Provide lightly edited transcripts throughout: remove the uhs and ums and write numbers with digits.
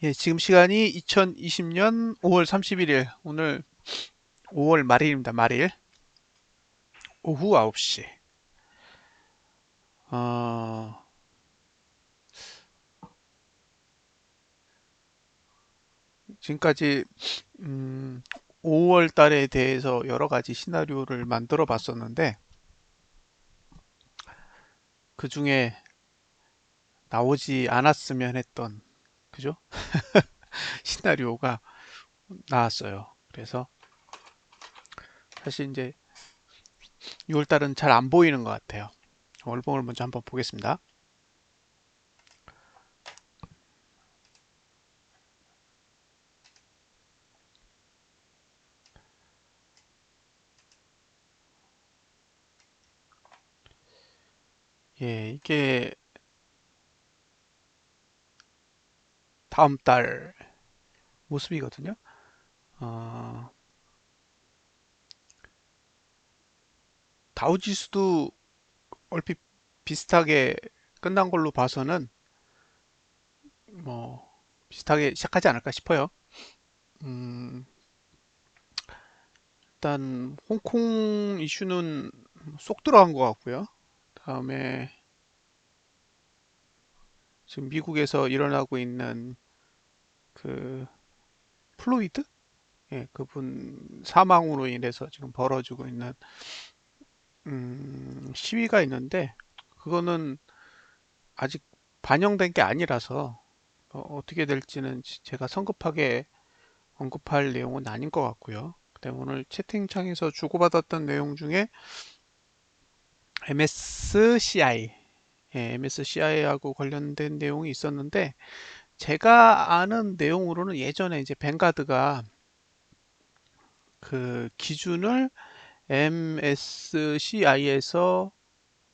예, 지금 시간이 2020년 5월 31일, 오늘 5월 말일입니다. 말일. 오후 9시. 어, 지금까지 5월 달에 대해서 여러 가지 시나리오를 만들어 봤었는데, 그 중에 나오지 않았으면 했던, 그죠? 시나리오가 나왔어요. 그래서 사실 이제 6월 달은 잘 안 보이는 것 같아요. 월봉을 먼저 한번 보겠습니다. 예, 이게 다음 달 모습이거든요. 어, 다우지수도 얼핏 비슷하게 끝난 걸로 봐서는 뭐 비슷하게 시작하지 않을까 싶어요. 음, 일단 홍콩 이슈는 쏙 들어간 것 같고요. 다음에 지금 미국에서 일어나고 있는 그 플로이드? 예, 그분 사망으로 인해서 지금 벌어지고 있는 시위가 있는데 그거는 아직 반영된 게 아니라서 어떻게 될지는 제가 성급하게 언급할 내용은 아닌 것 같고요. 그다음에 오늘 채팅창에서 주고받았던 내용 중에 MSCI, MSCI하고 관련된 내용이 있었는데 제가 아는 내용으로는 예전에 이제 뱅가드가 그 기준을 MSCI에서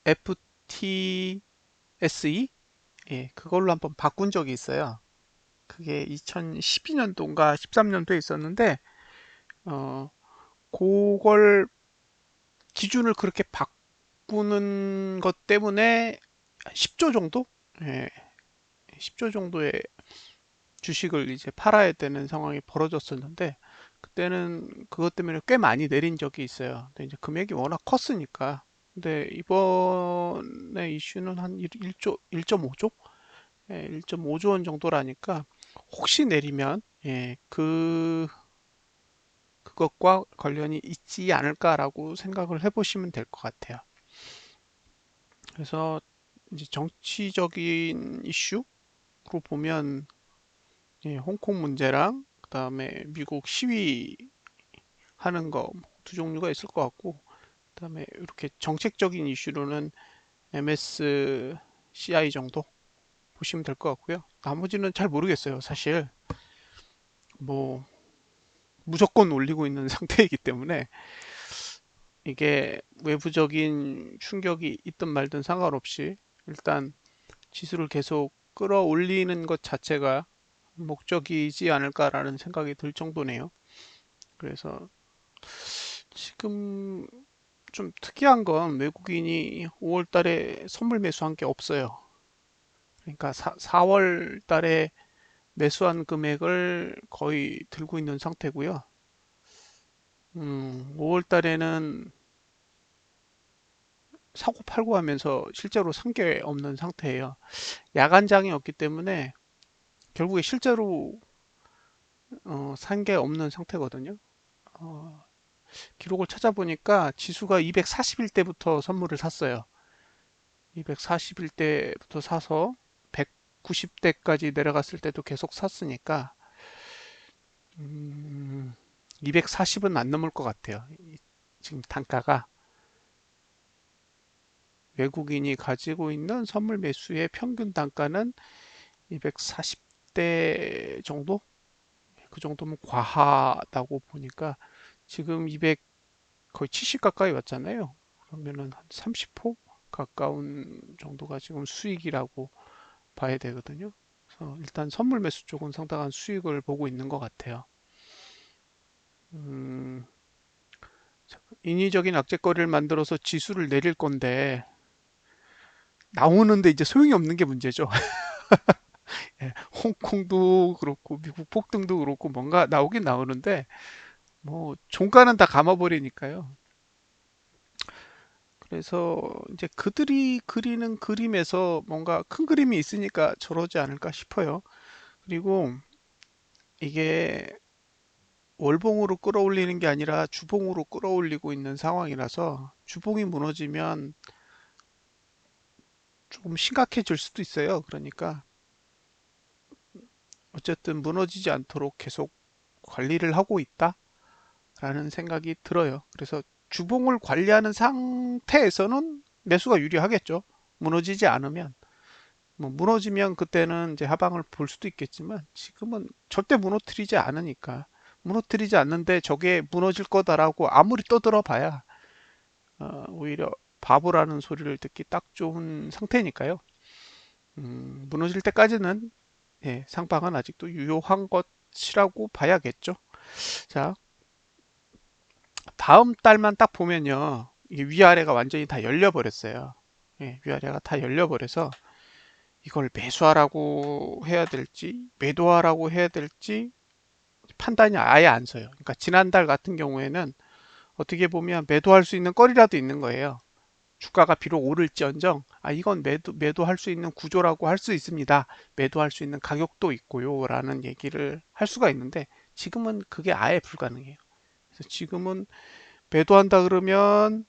FTSE 그걸로 한번 바꾼 적이 있어요. 그게 2012년도인가 13년도에 있었는데 어 그걸 기준을 그렇게 바꾸는 것 때문에 10조 정도? 예, 10조 정도의 주식을 이제 팔아야 되는 상황이 벌어졌었는데, 그때는 그것 때문에 꽤 많이 내린 적이 있어요. 근데 이제 금액이 워낙 컸으니까. 근데 이번에 이슈는 한 1조, 1.5조? 예, 1.5조 원 정도라니까, 혹시 내리면, 예, 그것과 관련이 있지 않을까라고 생각을 해보시면 될 것 같아요. 그래서 이제 정치적인 이슈로 보면 예, 홍콩 문제랑 그다음에 미국 시위하는 거 두 종류가 있을 것 같고 그다음에 이렇게 정책적인 이슈로는 MSCI 정도 보시면 될 것 같고요. 나머지는 잘 모르겠어요. 사실 뭐 무조건 올리고 있는 상태이기 때문에 이게 외부적인 충격이 있든 말든 상관없이 일단 지수를 계속 끌어올리는 것 자체가 목적이지 않을까라는 생각이 들 정도네요. 그래서 지금 좀 특이한 건 외국인이 5월 달에 선물 매수한 게 없어요. 그러니까 4월 달에 매수한 금액을 거의 들고 있는 상태고요. 5월 달에는 사고 팔고 하면서 실제로 산 게 없는 상태예요. 야간장이 없기 때문에 결국에 실제로 산 게 없는 상태거든요. 어, 기록을 찾아보니까 지수가 241대부터 선물을 샀어요. 241대부터 사서 190대까지 내려갔을 때도 계속 샀으니까 240은 안 넘을 것 같아요. 지금 단가가 외국인이 가지고 있는 선물 매수의 평균 단가는 240대 정도? 그 정도면 과하다고 보니까 지금 200 거의 70 가까이 왔잖아요. 그러면은 한 30% 가까운 정도가 지금 수익이라고 봐야 되거든요. 그래서 일단 선물 매수 쪽은 상당한 수익을 보고 있는 것 같아요. 음, 인위적인 악재거리를 만들어서 지수를 내릴 건데 나오는데 이제 소용이 없는 게 문제죠. 홍콩도 그렇고 미국 폭등도 그렇고 뭔가 나오긴 나오는데 뭐 종가는 다 감아버리니까요. 그래서 이제 그들이 그리는 그림에서 뭔가 큰 그림이 있으니까 저러지 않을까 싶어요. 그리고 이게 월봉으로 끌어올리는 게 아니라 주봉으로 끌어올리고 있는 상황이라서 주봉이 무너지면 조금 심각해질 수도 있어요. 그러니까 어쨌든 무너지지 않도록 계속 관리를 하고 있다라는 생각이 들어요. 그래서 주봉을 관리하는 상태에서는 매수가 유리하겠죠. 무너지지 않으면. 뭐 무너지면 그때는 이제 하방을 볼 수도 있겠지만 지금은 절대 무너뜨리지 않으니까 무너뜨리지 않는데 저게 무너질 거다라고 아무리 떠들어 봐야 오히려 바보라는 소리를 듣기 딱 좋은 상태니까요. 무너질 때까지는 예, 상방은 아직도 유효한 것이라고 봐야겠죠. 자, 다음 달만 딱 보면요. 이게 위아래가 완전히 다 열려버렸어요. 예, 위아래가 다 열려버려서 이걸 매수하라고 해야 될지 매도하라고 해야 될지 판단이 아예 안 서요. 그러니까 지난달 같은 경우에는 어떻게 보면 매도할 수 있는 거리라도 있는 거예요. 주가가 비록 오를지언정 이건 매도할 수 있는 구조라고 할 수 있습니다. 매도할 수 있는 가격도 있고요. 라는 얘기를 할 수가 있는데 지금은 그게 아예 불가능해요. 그래서 지금은 매도한다 그러면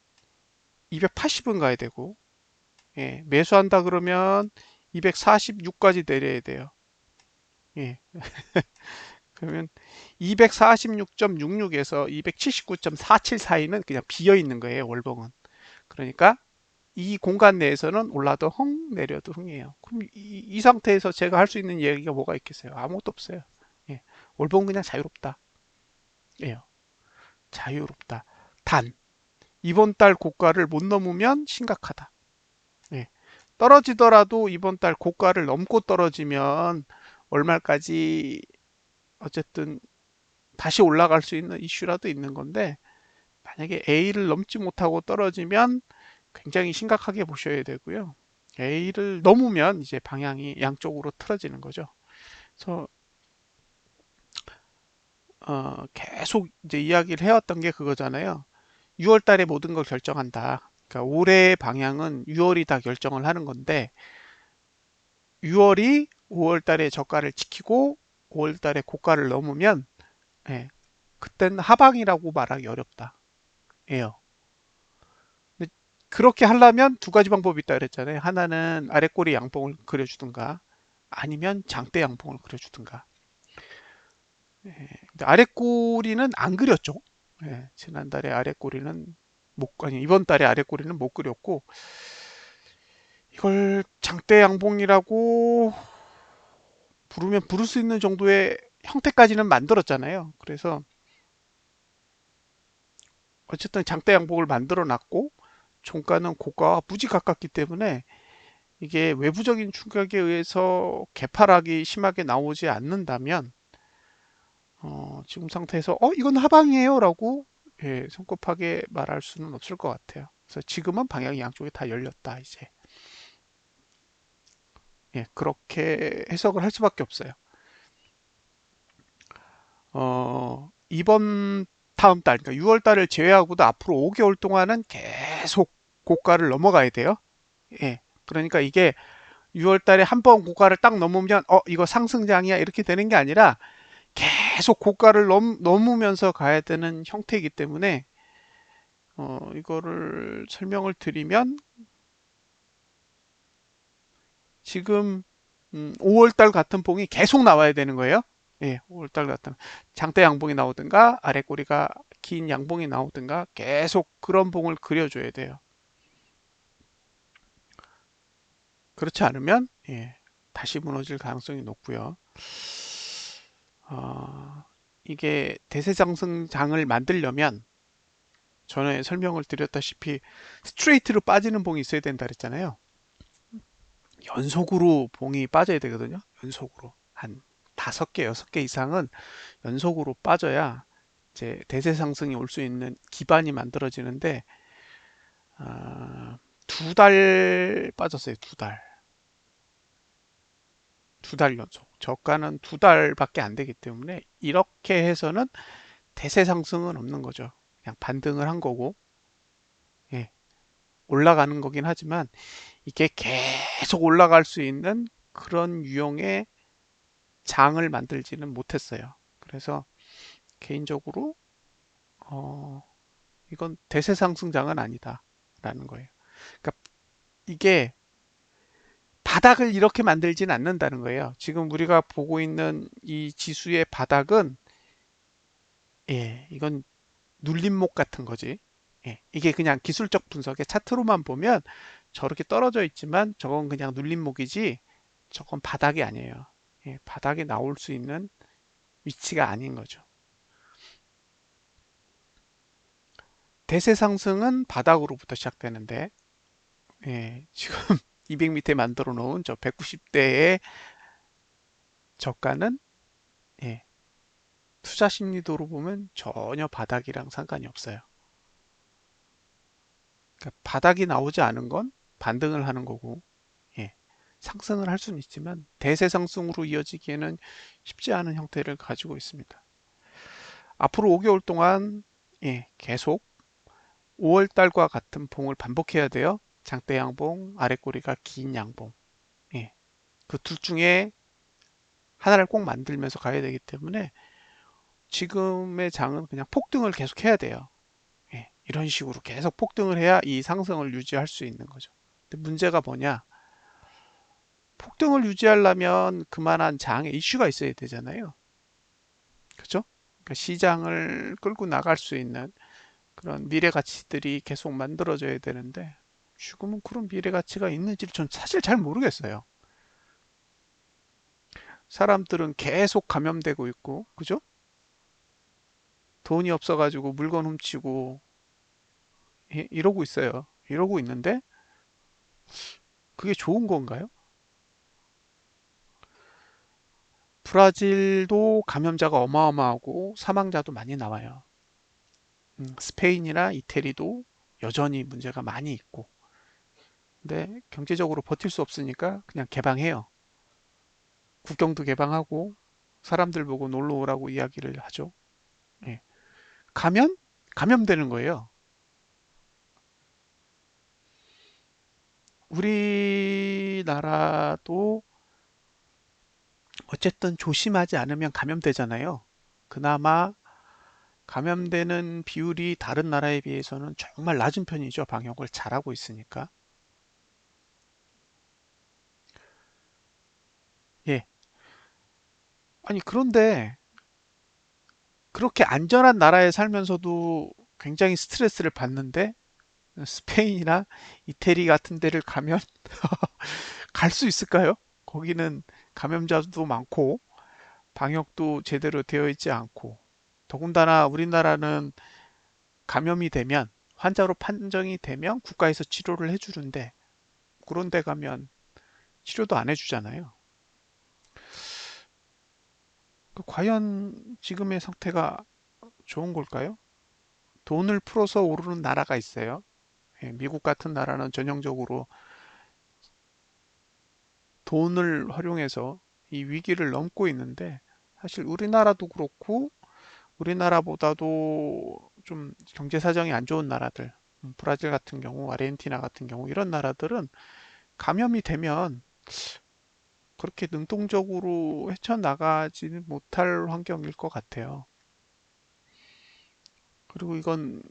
280은 가야 되고 예, 매수한다 그러면 246까지 내려야 돼요. 예, 그러면 246.66에서 279.47 사이는 그냥 비어 있는 거예요, 월봉은. 그러니까 이 공간 내에서는 올라도 흥, 내려도 흥이에요. 그럼 이 상태에서 제가 할 수 있는 얘기가 뭐가 있겠어요? 아무것도 없어요. 예, 월봉은 그냥 자유롭다. 예요. 자유롭다. 단, 이번 달 고가를 못 넘으면 심각하다. 예. 떨어지더라도 이번 달 고가를 넘고 떨어지면 얼마까지 어쨌든 다시 올라갈 수 있는 이슈라도 있는 건데 만약에 A를 넘지 못하고 떨어지면 굉장히 심각하게 보셔야 되고요. A를 넘으면 이제 방향이 양쪽으로 틀어지는 거죠. 그래서 계속 이제 이야기를 해왔던 게 그거잖아요. 6월 달에 모든 걸 결정한다. 그러니까 올해의 방향은 6월이 다 결정을 하는 건데 6월이 5월 달에 저가를 지키고 5월 달에 고가를 넘으면 예, 그땐 하방이라고 말하기 어렵다. 예요. 근데 그렇게 하려면 두 가지 방법이 있다 그랬잖아요. 하나는 아랫꼬리 양봉을 그려주든가 아니면 장대 양봉을 그려주든가. 예, 근데 아랫꼬리는 안 그렸죠. 예, 지난달에 아랫꼬리는 아니 이번 달에 아랫꼬리는 못 그렸고 이걸 장대 양봉이라고 부르면 부를 수 있는 정도의 형태까지는 만들었잖아요. 그래서 어쨌든 장대 양봉을 만들어 놨고 종가는 고가와 무지 가깝기 때문에 이게 외부적인 충격에 의해서 개파락이 심하게 나오지 않는다면 지금 상태에서 이건 하방이에요 라고 예, 성급하게 말할 수는 없을 것 같아요. 그래서 지금은 방향이 양쪽에 다 열렸다 이제 예, 그렇게 해석을 할 수밖에 없어요. 이번 다음 달 그러니까 6월 달을 제외하고도 앞으로 5개월 동안은 계속 고가를 넘어가야 돼요. 예. 그러니까 이게 6월 달에 한 번 고가를 딱 넘으면 이거 상승장이야 이렇게 되는 게 아니라 계속 고가를 넘으면서 가야 되는 형태이기 때문에 이거를 설명을 드리면 지금 5월 달 같은 봉이 계속 나와야 되는 거예요. 예, 5월 달 같은 장대 양봉이 나오든가 아래 꼬리가 긴 양봉이 나오든가 계속 그런 봉을 그려줘야 돼요. 그렇지 않으면 예, 다시 무너질 가능성이 높고요. 어, 이게 대세상승장을 만들려면 전에 설명을 드렸다시피 스트레이트로 빠지는 봉이 있어야 된다 그랬잖아요. 연속으로 봉이 빠져야 되거든요. 연속으로 한 5개, 6개 이상은 연속으로 빠져야 이제 대세 상승이 올 수 있는 기반이 만들어지는데 2달 빠졌어요. 2달. 두 달 연속. 저가는 두 달밖에 안 되기 때문에 이렇게 해서는 대세 상승은 없는 거죠. 그냥 반등을 한 거고, 예, 올라가는 거긴 하지만 이게 계속 올라갈 수 있는 그런 유형의 장을 만들지는 못했어요. 그래서 개인적으로 어, 이건 대세 상승장은 아니다라는 거예요. 그러니까 이게 바닥을 이렇게 만들진 않는다는 거예요. 지금 우리가 보고 있는 이 지수의 바닥은 이건 눌림목 같은 거지. 이게 그냥 기술적 분석의 차트로만 보면 저렇게 떨어져 있지만 저건 그냥 눌림목이지 저건 바닥이 아니에요. 바닥에 나올 수 있는 위치가 아닌 거죠. 대세 상승은 바닥으로부터 시작되는데 지금 200 밑에 만들어 놓은 저 190대의 저가는 예, 투자 심리도로 보면 전혀 바닥이랑 상관이 없어요. 그러니까 바닥이 나오지 않은 건 반등을 하는 거고 예, 상승을 할 수는 있지만 대세 상승으로 이어지기에는 쉽지 않은 형태를 가지고 있습니다. 앞으로 5개월 동안 계속 5월 달과 같은 봉을 반복해야 돼요. 장대 양봉, 아랫꼬리가 긴 양봉. 예, 그 둘 중에 하나를 꼭 만들면서 가야 되기 때문에 지금의 장은 그냥 폭등을 계속 해야 돼요. 이런 식으로 계속 폭등을 해야 이 상승을 유지할 수 있는 거죠. 근데 문제가 뭐냐? 폭등을 유지하려면 그만한 장의 이슈가 있어야 되잖아요. 그죠? 그러니까 시장을 끌고 나갈 수 있는 그런 미래 가치들이 계속 만들어져야 되는데 지금은 그런 미래 가치가 있는지를 전 사실 잘 모르겠어요. 사람들은 계속 감염되고 있고, 그죠? 돈이 없어가지고 물건 훔치고 이러고 있어요. 이러고 있는데 그게 좋은 건가요? 브라질도 감염자가 어마어마하고 사망자도 많이 나와요. 스페인이나 이태리도 여전히 문제가 많이 있고. 근데 경제적으로 버틸 수 없으니까 그냥 개방해요. 국경도 개방하고 사람들 보고 놀러 오라고 이야기를 하죠. 예. 가면 감염되는 거예요. 우리나라도 어쨌든 조심하지 않으면 감염되잖아요. 그나마 감염되는 비율이 다른 나라에 비해서는 정말 낮은 편이죠. 방역을 잘하고 있으니까. 예. 아니, 그런데 그렇게 안전한 나라에 살면서도 굉장히 스트레스를 받는데 스페인이나 이태리 같은 데를 가면 갈 수 있을까요? 거기는 감염자도 많고 방역도 제대로 되어 있지 않고 더군다나 우리나라는 감염이 되면 환자로 판정이 되면 국가에서 치료를 해주는데 그런 데 가면 치료도 안 해주잖아요. 과연 지금의 상태가 좋은 걸까요? 돈을 풀어서 오르는 나라가 있어요. 미국 같은 나라는 전형적으로 돈을 활용해서 이 위기를 넘고 있는데 사실 우리나라도 그렇고 우리나라보다도 좀 경제 사정이 안 좋은 나라들, 브라질 같은 경우, 아르헨티나 같은 경우 이런 나라들은 감염이 되면 그렇게 능동적으로 헤쳐나가지는 못할 환경일 것 같아요. 그리고 이건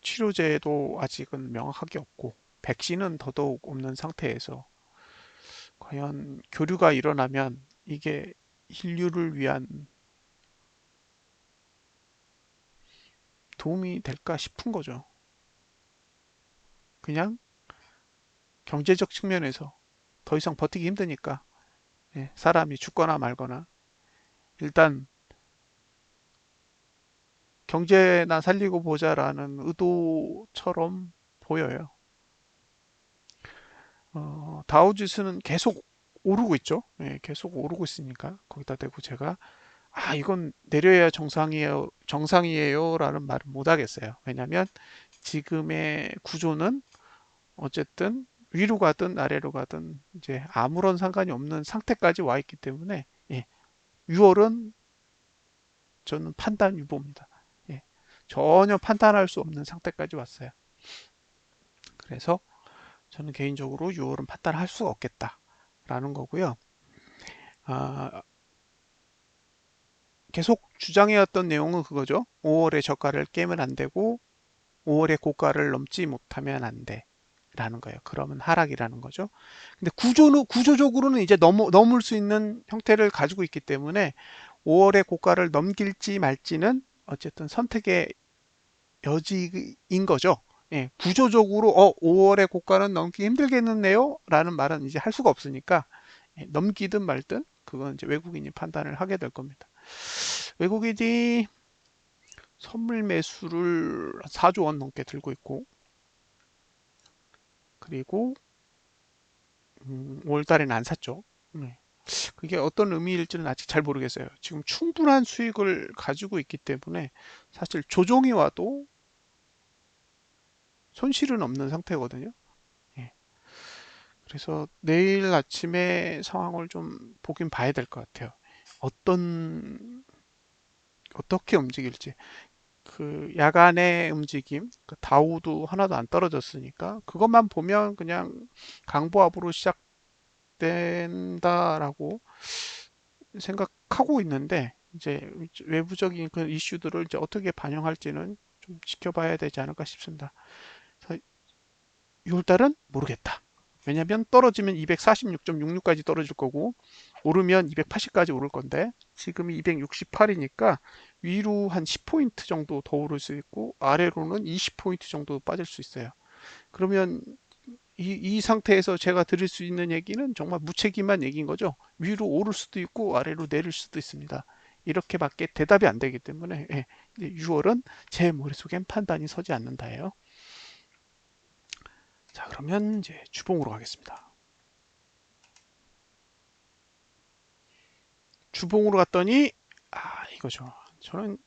치료제도 아직은 명확하게 없고 백신은 더더욱 없는 상태에서 과연 교류가 일어나면 이게 인류를 위한 도움이 될까 싶은 거죠. 그냥 경제적 측면에서 더 이상 버티기 힘드니까 사람이 죽거나 말거나 일단 경제나 살리고 보자라는 의도처럼 보여요. 다우지수는 계속 오르고 있죠. 계속 오르고 있으니까 거기다 대고 제가 이건 내려야 정상이에요라는 말은 못 하겠어요. 왜냐하면 지금의 구조는 어쨌든 위로 가든 아래로 가든 이제 아무런 상관이 없는 상태까지 와 있기 때문에 예, 6월은 저는 판단 유보입니다. 예, 전혀 판단할 수 없는 상태까지 왔어요. 그래서 저는 개인적으로 6월은 판단할 수가 없겠다라는 거고요. 아, 계속 주장해왔던 내용은 그거죠. 5월에 저가를 깨면 안 되고 5월에 고가를 넘지 못하면 안 돼. 라는 거예요. 그러면 하락이라는 거죠. 근데 구조적으로는 이제 넘을 수 있는 형태를 가지고 있기 때문에 5월에 고가를 넘길지 말지는 어쨌든 선택의 여지인 거죠. 예, 구조적으로 5월에 고가는 넘기 힘들겠는데요? 라는 말은 이제 할 수가 없으니까 예, 넘기든 말든 그건 이제 외국인이 판단을 하게 될 겁니다. 외국인이 선물 매수를 4조 원 넘게 들고 있고 그리고 5월 달에는 안 샀죠. 네. 그게 어떤 의미일지는 아직 잘 모르겠어요. 지금 충분한 수익을 가지고 있기 때문에 사실 조정이 와도 손실은 없는 상태거든요. 예. 그래서 내일 아침에 상황을 좀 보긴 봐야 될 것 같아요. 어떻게 움직일지. 그 야간의 움직임, 그 다우도 하나도 안 떨어졌으니까 그것만 보면 그냥 강보합으로 시작된다라고 생각하고 있는데 이제 외부적인 그 이슈들을 이제 어떻게 반영할지는 좀 지켜봐야 되지 않을까 싶습니다. 그래서 6월달은 모르겠다. 왜냐면 떨어지면 246.66까지 떨어질 거고 오르면 280까지 오를 건데 지금이 268이니까 위로 한 10포인트 정도 더 오를 수 있고 아래로는 20포인트 정도 빠질 수 있어요. 그러면 이 상태에서 제가 드릴 수 있는 얘기는 정말 무책임한 얘기인 거죠. 위로 오를 수도 있고 아래로 내릴 수도 있습니다. 이렇게밖에 대답이 안 되기 때문에 6월은 제 머릿속엔 판단이 서지 않는다예요. 자, 그러면 이제 주봉으로 가겠습니다. 주봉으로 갔더니 이거죠. 저는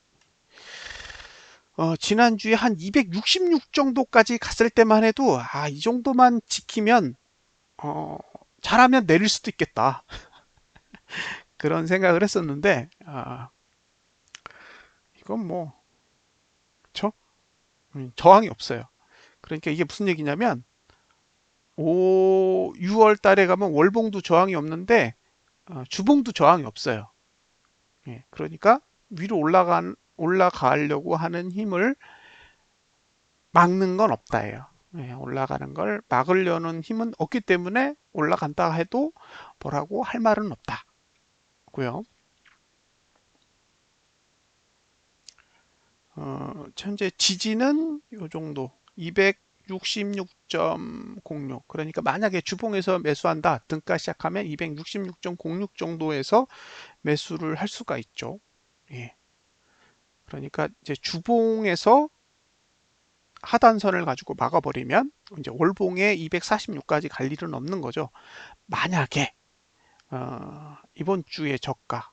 지난주에 한 266 정도까지 갔을 때만 해도 이 정도만 지키면 어, 잘하면 내릴 수도 있겠다. 그런 생각을 했었는데 이건 뭐 그쵸? 저항이 없어요. 그러니까 이게 무슨 얘기냐면 6월 달에 가면 월봉도 저항이 없는데 주봉도 저항이 없어요. 예, 그러니까 위로 올라가려고 하는 힘을 막는 건 없다예요. 예, 올라가는 걸 막으려는 힘은 없기 때문에 올라간다 해도 뭐라고 할 말은 없다고요. 현재 지지는 이 정도 266.06 그러니까 만약에 주봉에서 매수한다 등가 시작하면 266.06 정도에서 매수를 할 수가 있죠. 예. 그러니까 이제 주봉에서 하단선을 가지고 막아버리면 이제 월봉에 246까지 갈 일은 없는 거죠. 만약에 이번 주에 저가가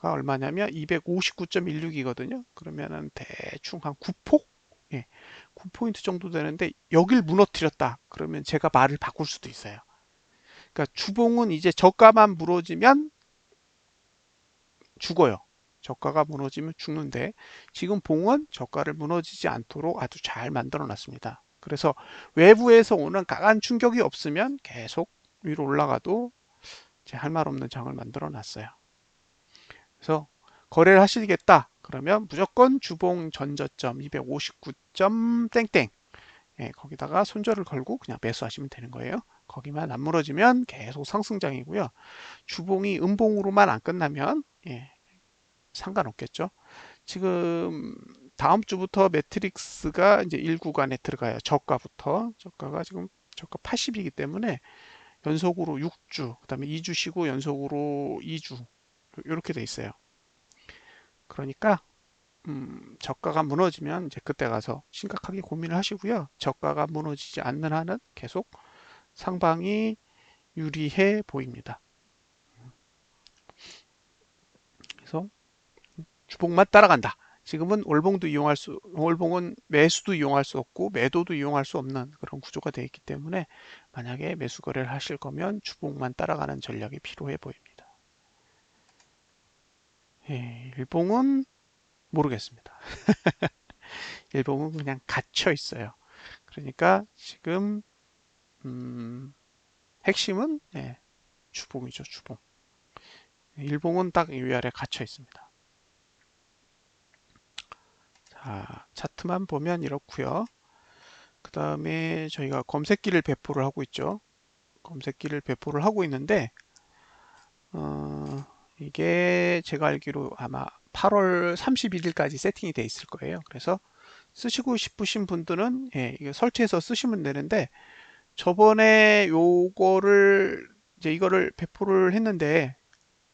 얼마냐면 259.16이거든요. 그러면은 대충 한 9포? 예, 9포인트 정도 되는데 여길 무너뜨렸다. 그러면 제가 말을 바꿀 수도 있어요. 그러니까 주봉은 이제 저가만 무너지면 죽어요. 저가가 무너지면 죽는데 지금 봉은 저가를 무너지지 않도록 아주 잘 만들어 놨습니다. 그래서 외부에서 오는 강한 충격이 없으면 계속 위로 올라가도 할 말 없는 장을 만들어 놨어요. 그래서 거래를 하시겠다 그러면 무조건 주봉 전저점 259점 땡땡 거기다가 손절을 걸고 그냥 매수하시면 되는 거예요. 거기만 안 무너지면 계속 상승장이고요. 주봉이 음봉으로만 안 끝나면 상관없겠죠. 지금 다음 주부터 매트릭스가 이제 1구간에 들어가요. 저가가 지금 저가 80이기 때문에 연속으로 6주, 그다음에 2주 쉬고 연속으로 2주 이렇게 돼 있어요. 그러니까 저가가 무너지면 이제 그때 가서 심각하게 고민을 하시고요. 저가가 무너지지 않는 한은 계속 상방이 유리해 보입니다. 그래서 주봉만 따라간다. 지금은 월봉은 매수도 이용할 수 없고 매도도 이용할 수 없는 그런 구조가 되어 있기 때문에 만약에 매수 거래를 하실 거면 주봉만 따라가는 전략이 필요해 보입니다. 예, 일봉은 모르겠습니다. 일봉은 그냥 갇혀 있어요. 그러니까 지금 핵심은 주봉이죠, 주봉. 일봉은 딱 이 위아래 갇혀 있습니다. 자, 차트만 보면 이렇고요. 그 다음에 저희가 검색기를 배포를 하고 있죠. 검색기를 배포를 하고 있는데 이게 제가 알기로 아마 8월 31일까지 세팅이 돼 있을 거예요. 그래서 쓰시고 싶으신 분들은 이거 설치해서 쓰시면 되는데 저번에 요거를 이제 이거를 배포를 했는데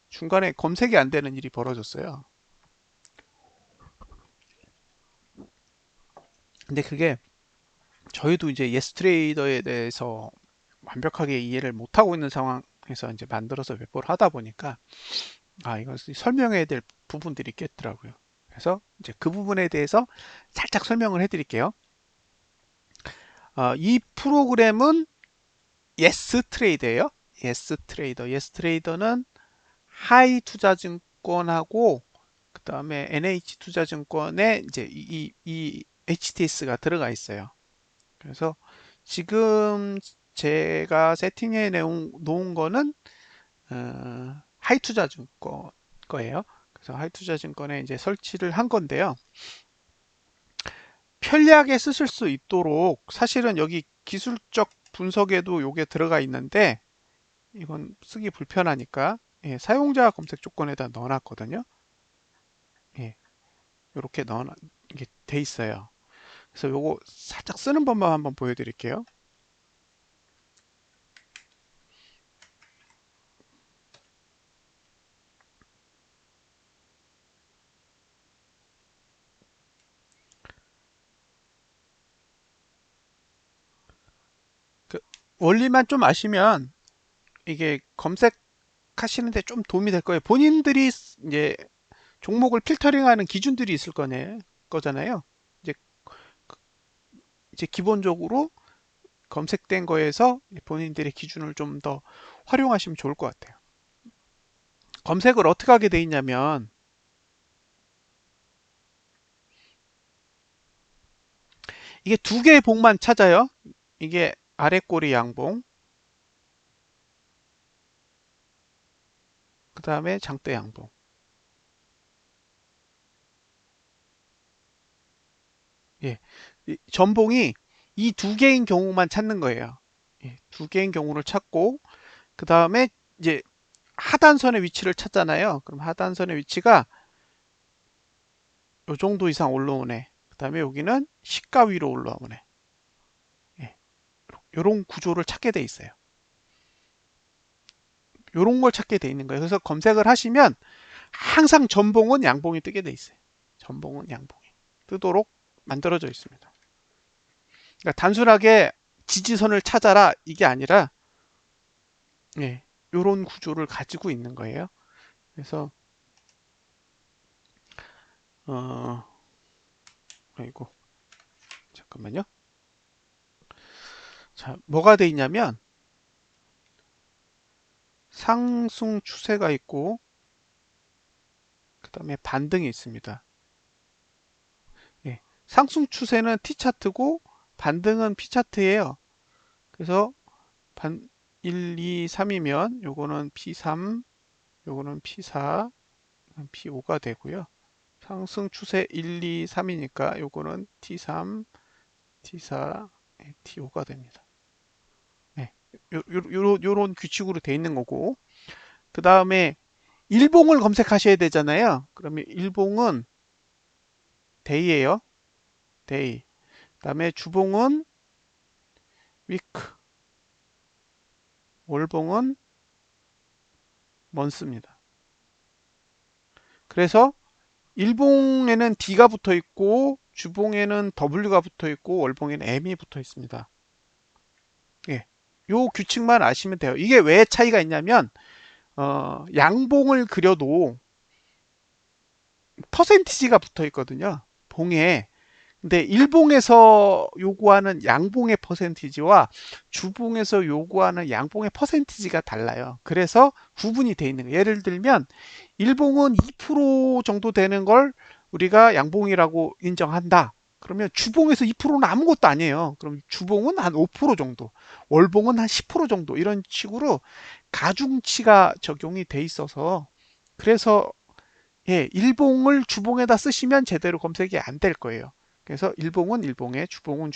중간에 검색이 안 되는 일이 벌어졌어요. 근데 그게 저희도 이제 예스트레이더에 대해서 완벽하게 이해를 못하고 있는 상황에서 이제 만들어서 배포를 하다 보니까 이건 설명해야 될 부분들이 있겠더라고요. 그래서 이제 그 부분에 대해서 살짝 설명을 해드릴게요. 이 프로그램은 예스 트레이더예요. 예스 트레이더. 예스 트레이더는 하이 투자증권하고 그 다음에 NH 투자증권에 이제 이 HTS가 들어가 있어요. 그래서 지금 제가 세팅해 놓은 거는 하이투자증권 거예요. 그래서 하이투자증권에 이제 설치를 한 건데요. 편리하게 쓰실 수 있도록 사실은 여기 기술적 분석에도 요게 들어가 있는데 이건 쓰기 불편하니까 사용자 검색 조건에다 넣어놨거든요. 예, 이렇게 이게 돼 있어요. 그래서 요거 살짝 쓰는 법만 한번 보여드릴게요. 그 원리만 좀 아시면 이게 검색하시는데 좀 도움이 될 거예요. 본인들이 이제 종목을 필터링하는 기준들이 있을 거잖아요. 이제 이제 기본적으로 검색된 거에서 본인들의 기준을 좀 더 활용하시면 좋을 것 같아요. 검색을 어떻게 하게 돼 있냐면 이게 두 개의 봉만 찾아요. 이게 아래 꼬리 양봉, 그 다음에 장대 양봉. 예, 전봉이 이 두 개인 경우만 찾는 거예요. 예, 두 개인 경우를 찾고 그 다음에 이제 하단선의 위치를 찾잖아요. 그럼 하단선의 위치가 요 정도 이상 올라오네. 그 다음에 여기는 시가 위로 올라오네. 예, 요런 구조를 찾게 돼 있어요. 요런 걸 찾게 돼 있는 거예요. 그래서 검색을 하시면 항상 전봉은 양봉이 뜨게 돼 있어요. 전봉은 양봉이 뜨도록 만들어져 있습니다. 그러니까 단순하게 지지선을 찾아라 이게 아니라 요런 구조를 가지고 있는 거예요. 그래서 어 아이고 잠깐만요. 자, 뭐가 돼 있냐면 상승 추세가 있고 그 다음에 반등이 있습니다. 상승 추세는 T차트고 반등은 P차트예요. 그래서 1, 2, 3이면 요거는 P3, 요거는 P4, P5가 되고요. 상승 추세 1, 2, 3이니까 요거는 T3, T4, T5가 됩니다. 네. 요런 규칙으로 돼 있는 거고 그 다음에 일봉을 검색하셔야 되잖아요. 그러면 일봉은 데이예요. 데이. 그다음에 주봉은 위크, 월봉은 먼스입니다. 그래서 일봉에는 D가 붙어 있고 주봉에는 W가 붙어 있고 월봉에는 M이 붙어 있습니다. 예. 요 규칙만 아시면 돼요. 이게 왜 차이가 있냐면 양봉을 그려도 퍼센티지가 붙어 있거든요. 봉에. 근데 일봉에서 요구하는 양봉의 퍼센티지와 주봉에서 요구하는 양봉의 퍼센티지가 달라요. 그래서 구분이 돼 있는 거예요. 예를 들면 일봉은 2% 정도 되는 걸 우리가 양봉이라고 인정한다. 그러면 주봉에서 2%는 아무것도 아니에요. 그럼 주봉은 한 5% 정도, 월봉은 한 10% 정도 이런 식으로 가중치가 적용이 돼 있어서 그래서 예, 일봉을 주봉에다 쓰시면 제대로 검색이 안 될 거예요. 그래서 일봉은 일봉에, 주봉은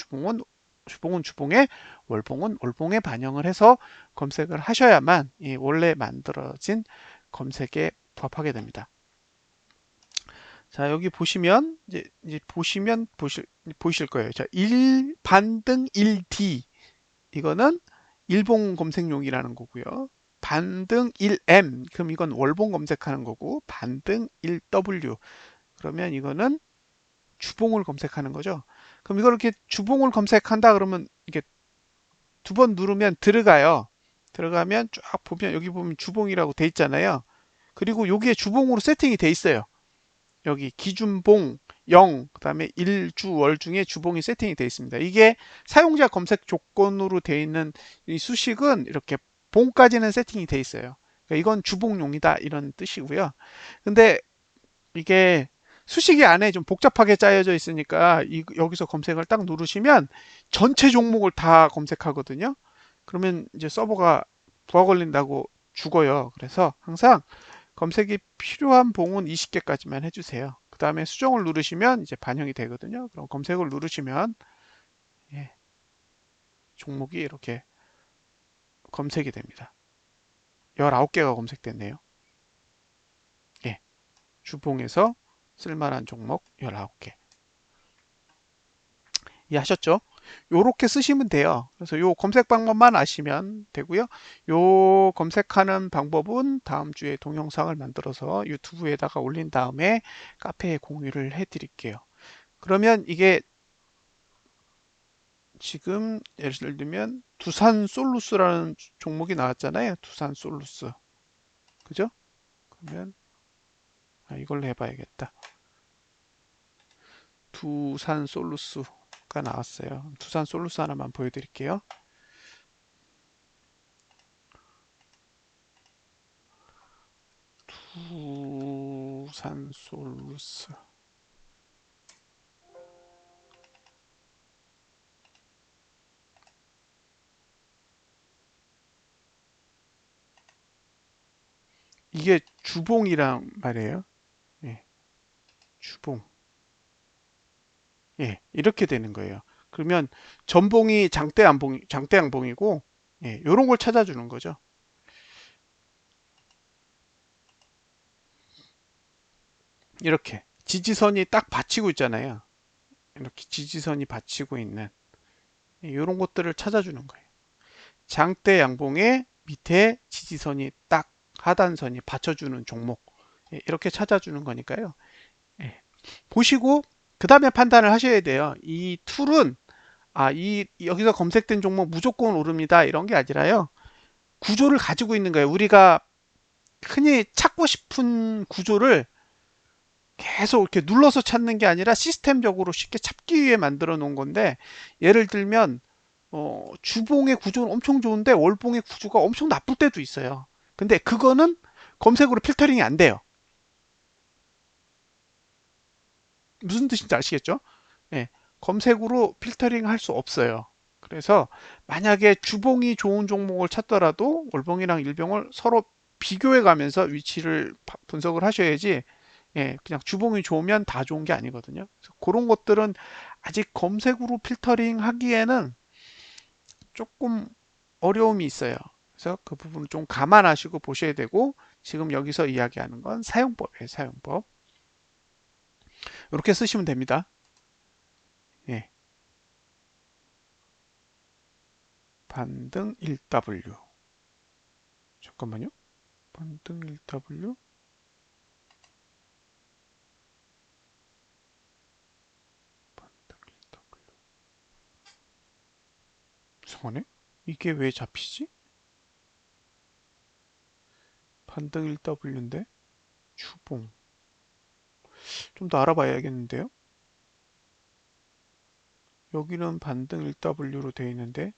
주봉에, 월봉은 월봉에 반영을 해서 검색을 하셔야만 이 원래 만들어진 검색에 부합하게 됩니다. 자, 여기 보시면 이제 보시면 보실 거예요. 자, 1 반등 1D 이거는 일봉 검색용이라는 거고요. 반등 1M 그럼 이건 월봉 검색하는 거고 반등 1W 그러면 이거는 주봉을 검색하는 거죠. 그럼 이걸 이렇게 주봉을 검색한다 그러면 이게 두 번 누르면 들어가요. 들어가면 쫙 보면 여기 보면 주봉이라고 돼 있잖아요. 그리고 여기에 주봉으로 세팅이 돼 있어요. 여기 기준봉 0, 그다음에 일주, 월 중에 주봉이 세팅이 되어 있습니다. 이게 사용자 검색 조건으로 되어 있는 이 수식은 이렇게 봉까지는 세팅이 되어 있어요. 그러니까 이건 주봉용이다 이런 뜻이고요. 근데 이게 수식이 안에 좀 복잡하게 짜여져 있으니까 여기서 검색을 딱 누르시면 전체 종목을 다 검색하거든요. 그러면 이제 서버가 부하 걸린다고 죽어요. 그래서 항상 검색이 필요한 봉은 20개까지만 해주세요. 그 다음에 수정을 누르시면 이제 반영이 되거든요. 그럼 검색을 누르시면 예, 종목이 이렇게 검색이 됩니다. 19개가 검색됐네요. 예, 주봉에서 쓸만한 종목 19개. 이해하셨죠? 요렇게 쓰시면 돼요. 그래서 요 검색 방법만 아시면 되고요. 요 검색하는 방법은 다음 주에 동영상을 만들어서 유튜브에다가 올린 다음에 카페에 공유를 해 드릴게요. 그러면 이게 지금 예를 들면 두산 솔루스라는 종목이 나왔잖아요. 두산 솔루스. 그죠? 그러면 이걸로 해봐야겠다. 두산 솔루스가 나왔어요. 두산 솔루스 하나만 보여드릴게요. 두산 솔루스. 이게 주봉이란 말이에요. 예, 주봉. 예, 이렇게 되는 거예요. 그러면 전봉이 장대 양봉이고, 예, 요런 걸 찾아주는 거죠. 이렇게. 지지선이 딱 받치고 있잖아요. 이렇게 지지선이 받치고 있는 이런 것들을 찾아주는 거예요. 장대 양봉의 밑에 지지선이 딱 하단선이 받쳐주는 종목 이렇게 찾아주는 거니까요. 예. 보시고 그 다음에 판단을 하셔야 돼요. 이 툴은 이 여기서 검색된 종목 무조건 오릅니다. 이런 게 아니라요. 구조를 가지고 있는 거예요. 우리가 흔히 찾고 싶은 구조를 계속 이렇게 눌러서 찾는 게 아니라 시스템적으로 쉽게 찾기 위해 만들어 놓은 건데 예를 들면 주봉의 구조는 엄청 좋은데 월봉의 구조가 엄청 나쁠 때도 있어요. 근데 그거는 검색으로 필터링이 안 돼요. 무슨 뜻인지 아시겠죠? 예, 검색으로 필터링 할 수 없어요. 그래서 만약에 주봉이 좋은 종목을 찾더라도 월봉이랑 일봉을 서로 비교해 가면서 위치를 분석을 하셔야지 예, 그냥 주봉이 좋으면 다 좋은 게 아니거든요. 그래서 그런 것들은 아직 검색으로 필터링 하기에는 조금 어려움이 있어요. 그래서 그 부분을 좀 감안하시고 보셔야 되고 지금 여기서 이야기하는 건 사용법이에요. 사용법. 이렇게 쓰시면 됩니다. 예, 반등 1W. 잠깐만요. 반등 1W. 반등 1W. 이상하네. 이게 왜 잡히지? 반등 1W인데 주봉. 좀 더 알아봐야겠는데요. 여기는 반등 1W로 되어 있는데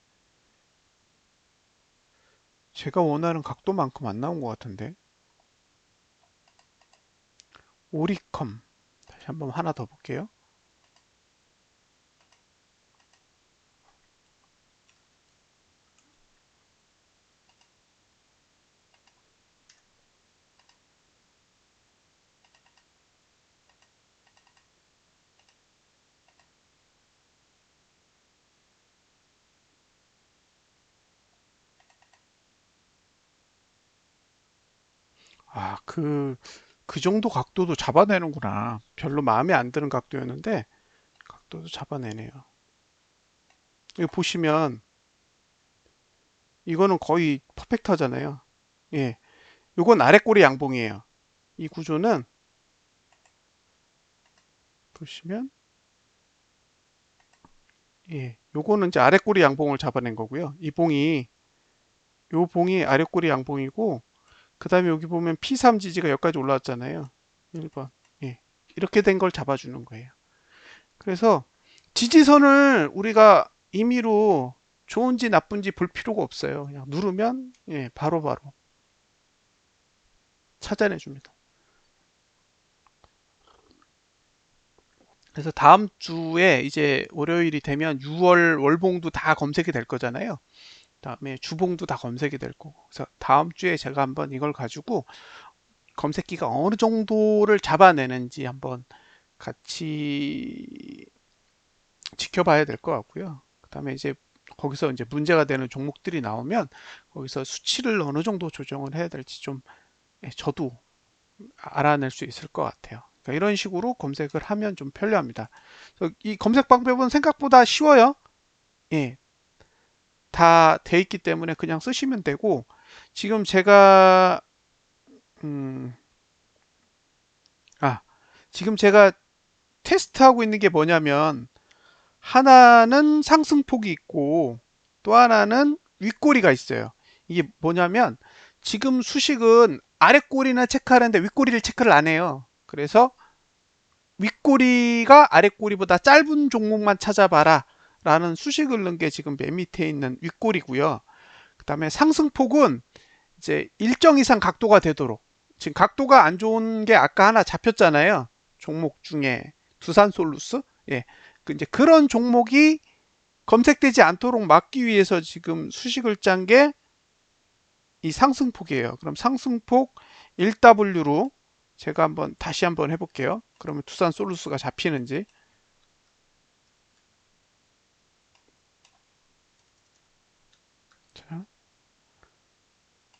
제가 원하는 각도만큼 안 나온 것 같은데. 오리컴 다시 한번 하나 더 볼게요. 아, 그 정도 각도도 잡아내는구나. 별로 마음에 안 드는 각도였는데 각도도 잡아내네요. 여기 보시면 이거는 거의 퍼펙트하잖아요. 예, 요건 아래 꼬리 양봉이에요. 이 구조는 보시면 예, 요거는 이제 아래 꼬리 양봉을 잡아낸 거고요. 요 봉이 아래 꼬리 양봉이고 그 다음에 여기 보면 P3 지지가 여기까지 올라왔잖아요. 1번. 예, 이렇게 된 걸 잡아주는 거예요. 그래서 지지선을 우리가 임의로 좋은지 나쁜지 볼 필요가 없어요. 그냥 누르면 예, 바로바로 찾아내 줍니다. 그래서 다음 주에 이제 월요일이 되면 6월 월봉도 다 검색이 될 거잖아요. 다음에 주봉도 다 검색이 될 거고. 그래서 다음 주에 제가 한번 이걸 가지고 검색기가 어느 정도를 잡아내는지 한번 같이 지켜봐야 될 것 같고요. 그다음에 이제 거기서 이제 문제가 되는 종목들이 나오면 거기서 수치를 어느 정도 조정을 해야 될지 좀 예, 저도 알아낼 수 있을 것 같아요. 그러니까 이런 식으로 검색을 하면 좀 편리합니다. 이 검색 방법은 생각보다 쉬워요. 예, 다 돼 있기 때문에 그냥 쓰시면 되고 지금 제가 음, 아, 지금 제가 테스트하고 있는 게 뭐냐면 하나는 상승폭이 있고 또 하나는 윗꼬리가 있어요. 이게 뭐냐면 지금 수식은 아랫꼬리나 체크하는데 윗꼬리를 체크를 안 해요. 그래서 윗꼬리가 아랫꼬리보다 짧은 종목만 찾아봐라 라는 수식을 넣은 게 지금 맨 밑에 있는 윗꼬리고요. 그 다음에 상승폭은 이제 일정 이상 각도가 되도록 지금 각도가 안 좋은 게 아까 하나 잡혔잖아요. 종목 중에 두산솔루스. 예. 이제 그런 종목이 검색되지 않도록 막기 위해서 지금 수식을 짠 게 이 상승폭이에요. 그럼 상승폭 1W로 제가 한번 다시 한번 해볼게요. 그러면 두산솔루스가 잡히는지. 자,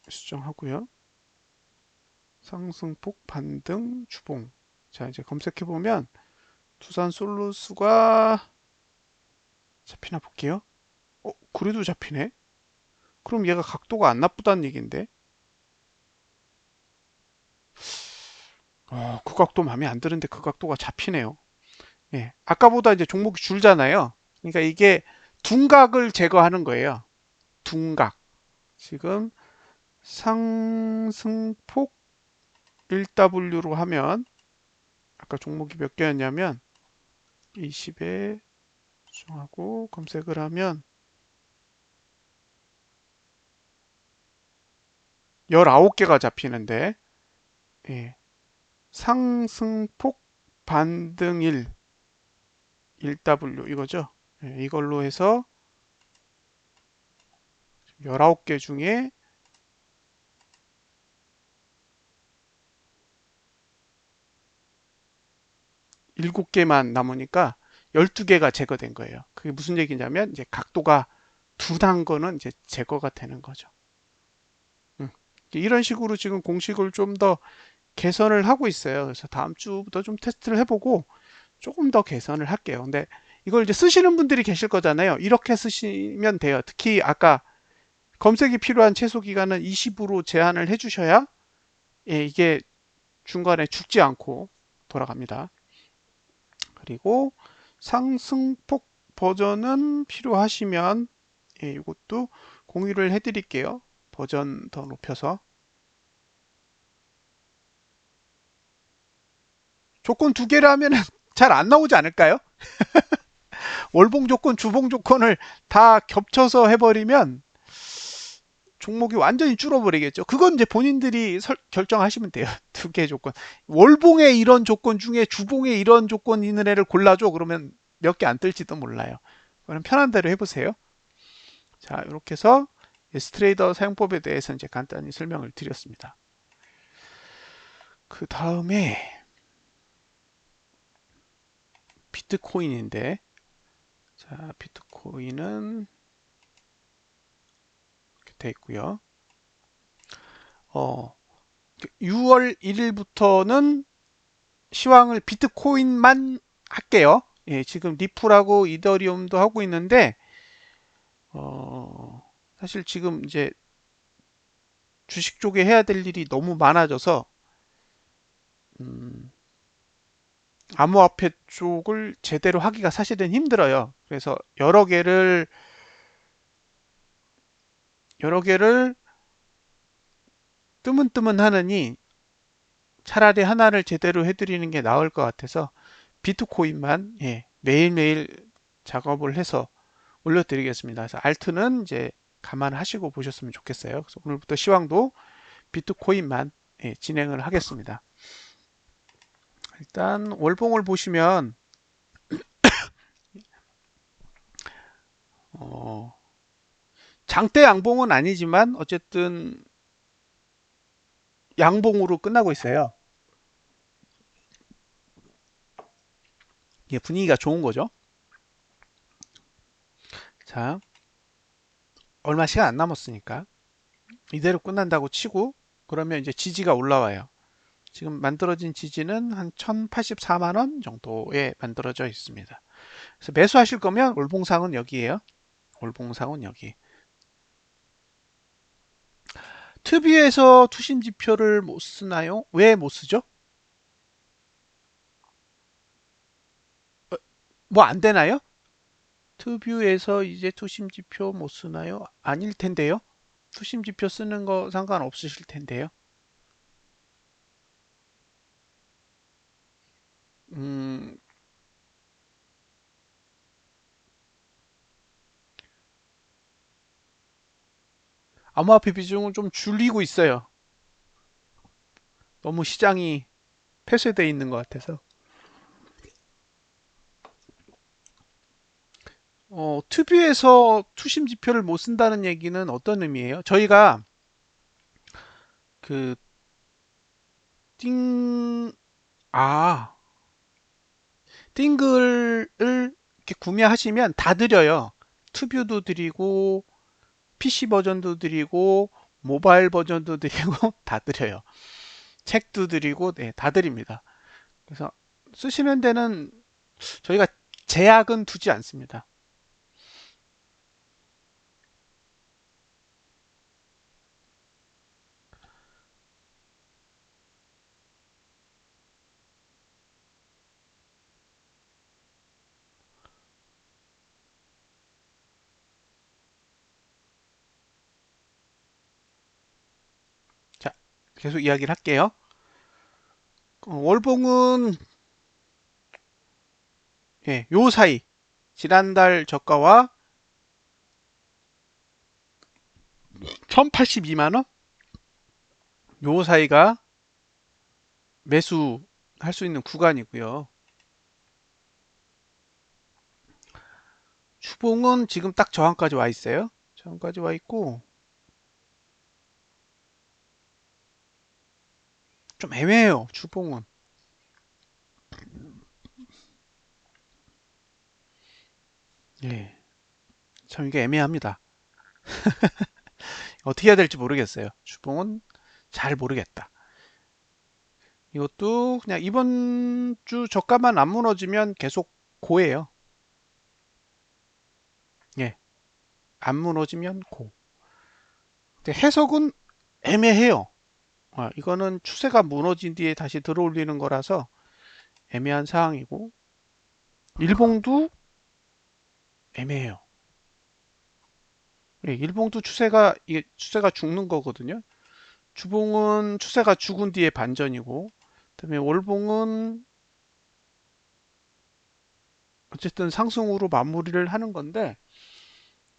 수정하고요. 상승폭 반등 주봉. 자, 이제 검색해 보면 두산솔루스가 잡히나 볼게요. 그래도 잡히네. 그럼 얘가 각도가 안 나쁘다는 얘기인데. 그 각도 마음에 안 드는데 그 각도가 잡히네요. 예. 아까보다 이제 종목이 줄잖아요. 그러니까 이게 둔각을 제거하는 거예요. 둔각. 지금 상승폭 1W로 하면 아까 종목이 몇 개였냐면 20에 수정하고 검색을 하면 19개가 잡히는데 예. 상승폭 반등 1W 이거죠. 예, 이걸로 해서 19개 중에 7개만 남으니까 12개가 제거된 거예요. 그게 무슨 얘기냐면 이제 각도가 둔한 거는 이제 제거가 되는 거죠. 음. 이런 식으로 지금 공식을 좀 더 개선을 하고 있어요. 그래서 다음 주부터 좀 테스트를 해보고 조금 더 개선을 할게요. 근데 이걸 이제 쓰시는 분들이 계실 거잖아요. 이렇게 쓰시면 돼요. 특히 아까 검색이 필요한 최소 기간은 20으로 제한을 해주셔야 예, 이게 중간에 죽지 않고 돌아갑니다. 그리고 상승폭 버전은 필요하시면 예, 이것도 공유를 해드릴게요. 버전 더 높여서 조건 두 개를 하면은 잘 안 나오지 않을까요? 월봉 조건, 주봉 조건을 다 겹쳐서 해버리면 종목이 완전히 줄어버리겠죠. 그건 이제 본인들이 결정하시면 돼요. 두 개 조건. 월봉에 이런 조건 중에 주봉에 이런 조건 있는 애를 골라줘. 그러면 몇 개 안 뜰지도 몰라요. 그럼 편한 대로 해보세요. 자, 이렇게 해서 스트레이더 사용법에 대해서 이제 간단히 설명을 드렸습니다. 그 다음에 비트코인인데, 자, 비트코인은 이렇게 돼 있고요. 6월 1일부터는 시황을 비트코인만 할게요. 예, 지금 리플하고 이더리움도 하고 있는데, 사실 지금 이제 주식 쪽에 해야 될 일이 너무 많아져서, 음, 암호화폐 쪽을 제대로 하기가 사실은 힘들어요. 그래서 여러 개를 뜨문뜨문 하느니 차라리 하나를 제대로 해드리는 게 나을 것 같아서 비트코인만 예, 매일매일 작업을 해서 올려드리겠습니다. 그래서 알트는 이제 감안하시고 보셨으면 좋겠어요. 그래서 오늘부터 시황도 비트코인만 예, 진행을 하겠습니다. 일단 월봉을 보시면 어, 장대 양봉은 아니지만 어쨌든 양봉으로 끝나고 있어요. 이게 분위기가 좋은 거죠. 자, 얼마 시간 안 남았으니까 이대로 끝난다고 치고 그러면 이제 지지가 올라와요. 지금 만들어진 지지는 한 1084만 원 정도에 만들어져 있습니다. 그래서 매수하실 거면 올봉상은 여기에요. 올봉상은 여기. 특비에서 투심 지표를 못 쓰나요? 왜 못 쓰죠? 뭐 안 되나요? 특뷰에서 이제 투심 지표 못 쓰나요? 아닐 텐데요. 투심 지표 쓰는 거 상관없으실 텐데요. 음, 암호화폐 비중은 좀 줄이고 있어요. 너무 시장이 폐쇄되어 있는 것 같아서. 특유에서 투심 지표를 못 쓴다는 얘기는 어떤 의미예요? 저희가 그 띵, 아, 띵글을 이렇게 구매하시면 다 드려요. 투뷰도 드리고, PC 버전도 드리고, 모바일 버전도 드리고, 다 드려요. 책도 드리고, 네, 다 드립니다. 그래서 쓰시는 데는 저희가 제약은 두지 않습니다. 자, 계속 이야기를 할게요. 월봉은 예, 요 사이 지난달 저가와 1082만 원? 요 사이가 매수할 수 있는 구간이고요. 주봉은 지금 딱 저항까지 와 있어요. 저항까지 와 있고 좀 애매해요. 주봉은. 예. 참 이게 애매합니다. 어떻게 해야 될지 모르겠어요. 주봉은 잘 모르겠다. 이것도 그냥 이번 주 저가만 안 무너지면 계속 고예요. 예. 안 무너지면 고. 근데 해석은 애매해요. 이거는 추세가 무너진 뒤에 다시 들어올리는 거라서 애매한 상황이고 일봉도 애매해요. 예, 일봉도 이게 추세가 죽는 거거든요. 주봉은 추세가 죽은 뒤에 반전이고, 그다음에 월봉은 어쨌든 상승으로 마무리를 하는 건데,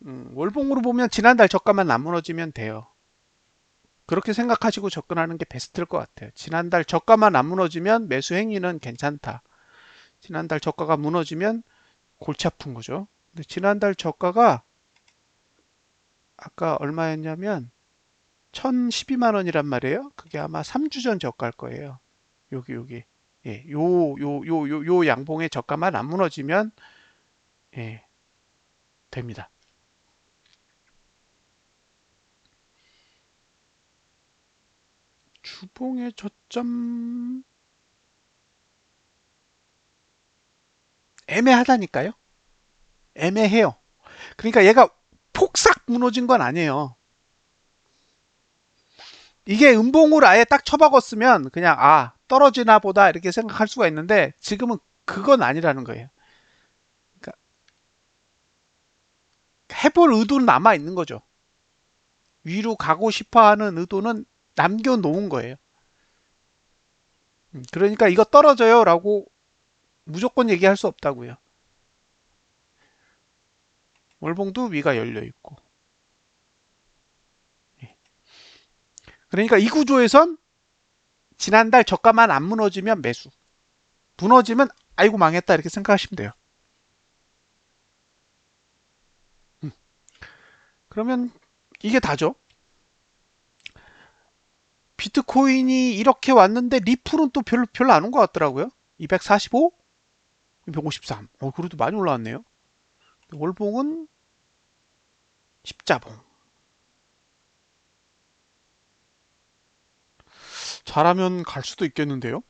월봉으로 보면 지난달 저가만 안 무너지면 돼요. 그렇게 생각하시고 접근하는 게 베스트일 것 같아요. 지난달 저가만 안 무너지면 매수 행위는 괜찮다. 지난달 저가가 무너지면 골치 아픈 거죠. 근데 지난달 저가가 아까 얼마였냐면 1012만 원이란 말이에요. 그게 아마 3주 전 저가일 거예요. 여기. 예, 요 양봉의 저가만 안 무너지면 예, 됩니다. 주봉의 저점 애매하다니까요. 애매해요. 그러니까 얘가 폭삭 무너진 건 아니에요. 이게 음봉을 아예 딱 쳐박았으면 그냥 떨어지나 보다 이렇게 생각할 수가 있는데 지금은 그건 아니라는 거예요. 그러니까 해볼 의도는 남아 있는 거죠. 위로 가고 싶어 하는 의도는 남겨놓은 거예요. 그러니까 이거 떨어져요 라고 무조건 얘기할 수 없다고요. 월봉도 위가 열려 있고. 예. 그러니까 이 구조에선 지난달 저가만 안 무너지면 매수. 무너지면 아이고 망했다 이렇게 생각하시면 돼요. 그러면 이게 다죠. 비트코인이 이렇게 왔는데 리플은 또 별로 안 온 것 같더라고요. 245? 253. 그래도 많이 올라왔네요. 월봉은 십자봉. 잘하면 갈 수도 있겠는데요.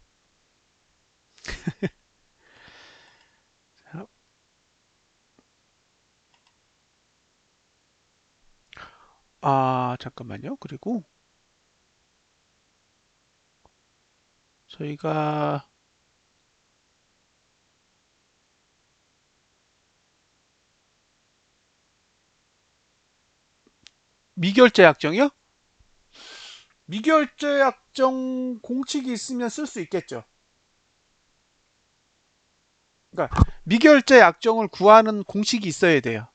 잠깐만요. 그리고 저희가 미결제 약정이요? 미결제 약정 공칙이 있으면 쓸 수 있겠죠. 그러니까 미결제 약정을 구하는 공식이 있어야 돼요.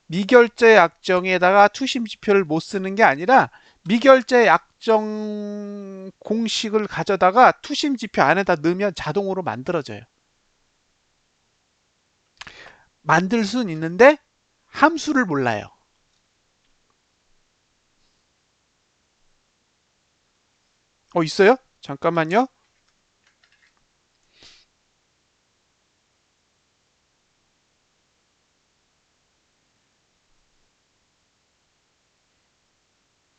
미결제 약정에다가 투심 지표를 못 쓰는 게 아니라 미결제 약정 공식을 가져다가 투심 지표 안에다 넣으면 자동으로 만들어져요. 만들 수는 있는데 함수를 몰라요. 있어요? 잠깐만요.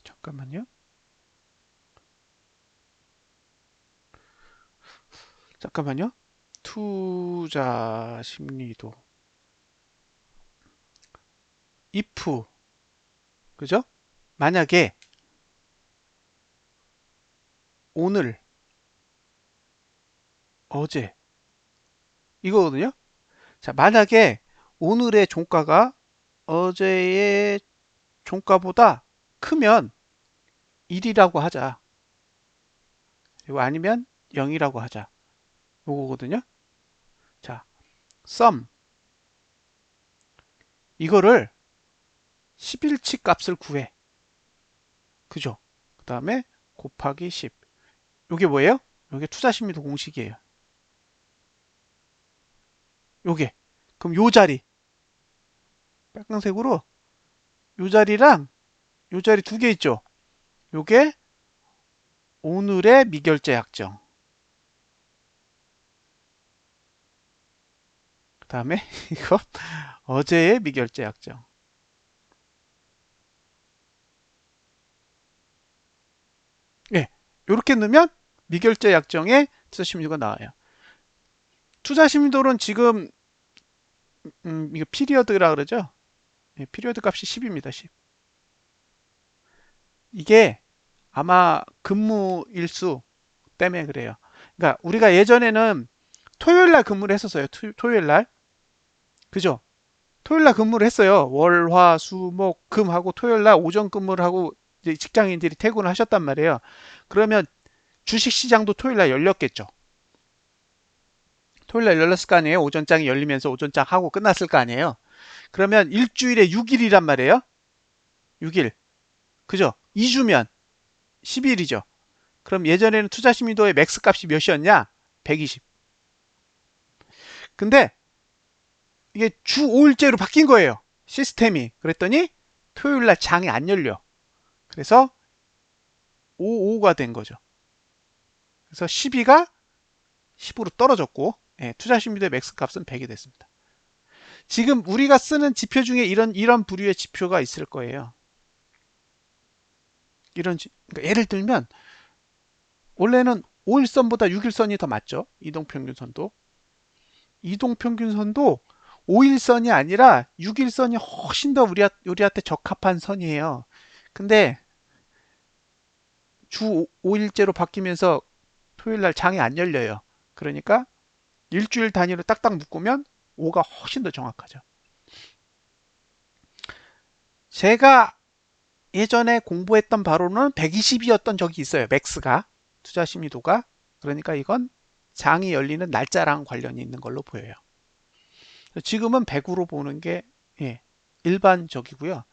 잠깐만요. 잠깐만요. 투자 심리도 if 그죠? 만약에 오늘 어제 이거거든요. 자, 만약에 오늘의 종가가 어제의 종가보다 크면 1이라고 하자. 그리고 아니면 0이라고 하자. 요거거든요. 자, sum 이거를 10일치 값을 구해. 그죠? 그 다음에 곱하기 10. 요게 뭐예요? 요게 투자심리도 공식이에요. 요게. 그럼 요 자리. 빨간색으로 요 자리랑 요 자리 두 개 있죠? 요게 오늘의 미결제 약정. 그 다음에 이거 어제의 미결제 약정. 예. 요렇게 넣으면 미결제 약정에 투자심리도가 나와요. 투자심리도는 지금 이거 피리어드라 그러죠? 예, 피리어드 값이 10입니다. 10. 이게 아마 근무 일수 때문에 그래요. 그러니까 우리가 예전에는 토요일 날 근무를 했었어요. 토요일 날. 그죠? 토요일 날 근무를 했어요. 월, 화, 수, 목, 금 하고 토요일 날 오전 근무를 하고 이제 직장인들이 퇴근을 하셨단 말이에요. 그러면 주식 시장도 토요일 날 열렸겠죠. 토요일날 열렸을 거 아니에요. 오전장이 열리면서 오전장 하고 끝났을 거 아니에요. 그러면 일주일에 6일이란 말이에요. 6일. 그죠? 2주면 10일이죠. 그럼 예전에는 투자심리도의 맥스 값이 몇이었냐? 120. 근데 이게 주 5일제로 바뀐 거예요. 시스템이. 그랬더니 토요일날 장이 안 열려. 그래서 55가 된 거죠. 그래서 12가 10으로 떨어졌고, 예, 투자심리도의 맥스 값은 100이 됐습니다. 지금 우리가 쓰는 지표 중에 이런 부류의 지표가 있을 거예요. 그러니까 예를 들면 원래는 5일선보다 6일선이 더 맞죠. 이동평균선도. 이동평균선도 5일선이 아니라 6일선이 훨씬 더 우리한테 적합한 선이에요. 근데 주 5일제로 바뀌면서 토요일날 장이 안 열려요. 그러니까 일주일 단위로 딱딱 묶으면 5가 훨씬 더 정확하죠. 제가 예전에 공부했던 바로는 120이었던 적이 있어요. 맥스가. 투자 심리도가. 그러니까 이건 장이 열리는 날짜랑 관련이 있는 걸로 보여요. 지금은 100으로 보는 게 예, 일반적이고요.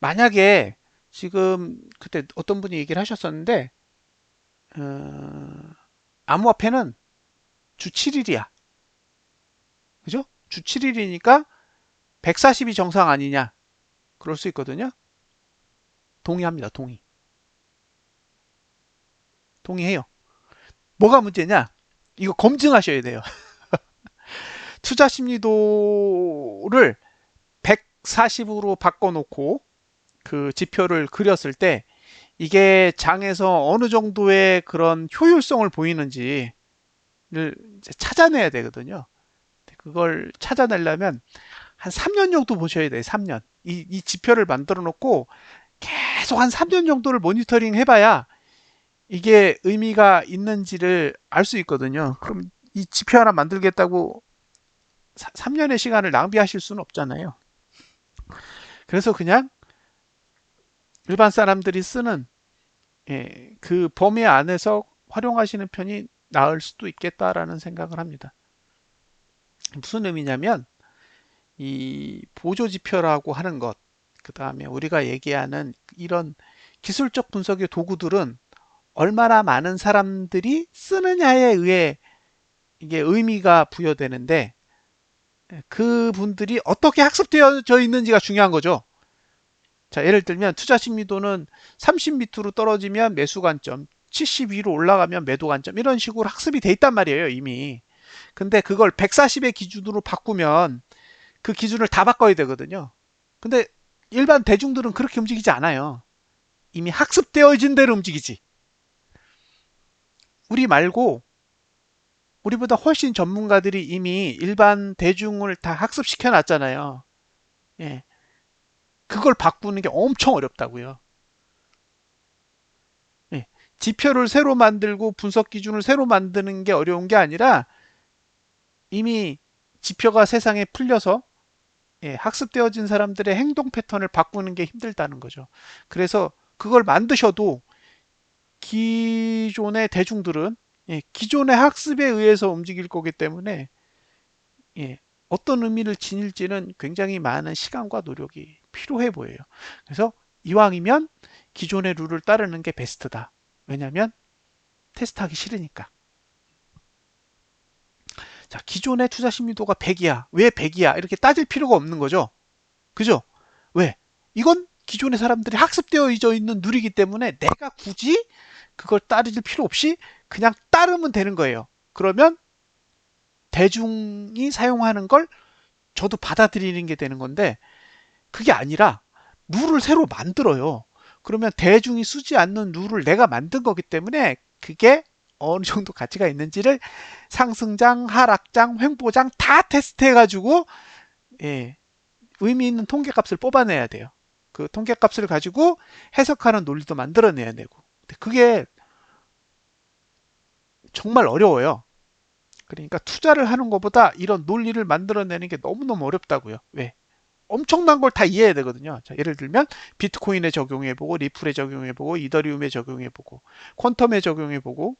만약에 지금 그때 어떤 분이 얘기를 하셨었는데 암호화폐는 주 7일이야. 그죠? 주 7일이니까 140이 정상 아니냐? 그럴 수 있거든요. 동의합니다. 동의해요. 뭐가 문제냐? 이거 검증하셔야 돼요. 투자 심리도를 140으로 바꿔놓고 그 지표를 그렸을 때 이게 장에서 어느 정도의 그런 효율성을 보이는지를 찾아내야 되거든요. 그걸 찾아내려면 한 3년 정도 보셔야 돼요. 3년. 이 지표를 만들어 놓고 계속 한 3년 정도를 모니터링 해봐야 이게 의미가 있는지를 알 수 있거든요. 그럼 이 지표 하나 만들겠다고 3년의 시간을 낭비하실 수는 없잖아요. 그래서 그냥 일반 사람들이 쓰는 그 범위 안에서 활용하시는 편이 나을 수도 있겠다라는 생각을 합니다. 무슨 의미냐면 이 보조지표라고 하는 것, 그 다음에 우리가 얘기하는 이런 기술적 분석의 도구들은 얼마나 많은 사람들이 쓰느냐에 의해 이게 의미가 부여되는데 그분들이 어떻게 학습되어져 있는지가 중요한 거죠. 자, 예를 들면 투자 심리도는 30 밑으로 떨어지면 매수 관점, 70 위로 올라가면 매도 관점 이런 식으로 학습이 돼 있단 말이에요, 이미. 근데 그걸 140의 기준으로 바꾸면 그 기준을 다 바꿔야 되거든요. 근데 일반 대중들은 그렇게 움직이지 않아요. 이미 학습되어진 대로 움직이지. 우리 말고 우리보다 훨씬 전문가들이 이미 일반 대중을 다 학습시켜 놨잖아요. 예. 그걸 바꾸는 게 엄청 어렵다고요. 예. 지표를 새로 만들고 분석 기준을 새로 만드는 게 어려운 게 아니라 이미 지표가 세상에 풀려서 학습되어진 사람들의 행동 패턴을 바꾸는 게 힘들다는 거죠. 그래서 그걸 만드셔도 기존의 대중들은 기존의 학습에 의해서 움직일 거기 때문에 어떤 의미를 지닐지는 굉장히 많은 시간과 노력이 필요해 보여요. 그래서 이왕이면 기존의 룰을 따르는 게 베스트다. 왜냐하면 테스트하기 싫으니까. 자, 기존의 투자 심리도가 100이야. 왜 100이야? 이렇게 따질 필요가 없는 거죠. 그죠? 왜? 이건 기존의 사람들이 학습되어져 있는 룰이기 때문에 내가 굳이 그걸 따질 필요 없이 그냥 따르면 되는 거예요. 그러면 대중이 사용하는 걸 저도 받아들이는 게 되는 건데 그게 아니라 룰을 새로 만들어요. 그러면 대중이 쓰지 않는 룰을 내가 만든 거기 때문에 그게 어느 정도 가치가 있는지를 상승장, 하락장, 횡보장 다 테스트해가지고 의미 있는 통계값을 뽑아내야 돼요. 그 통계값을 가지고 해석하는 논리도 만들어내야 되고 그게 정말 어려워요. 그러니까 투자를 하는 것보다 이런 논리를 만들어내는 게 너무너무 어렵다고요. 왜? 엄청난 걸 다 이해해야 되거든요. 자, 예를 들면 비트코인에 적용해보고 리플에 적용해보고 이더리움에 적용해보고 퀀텀에 적용해보고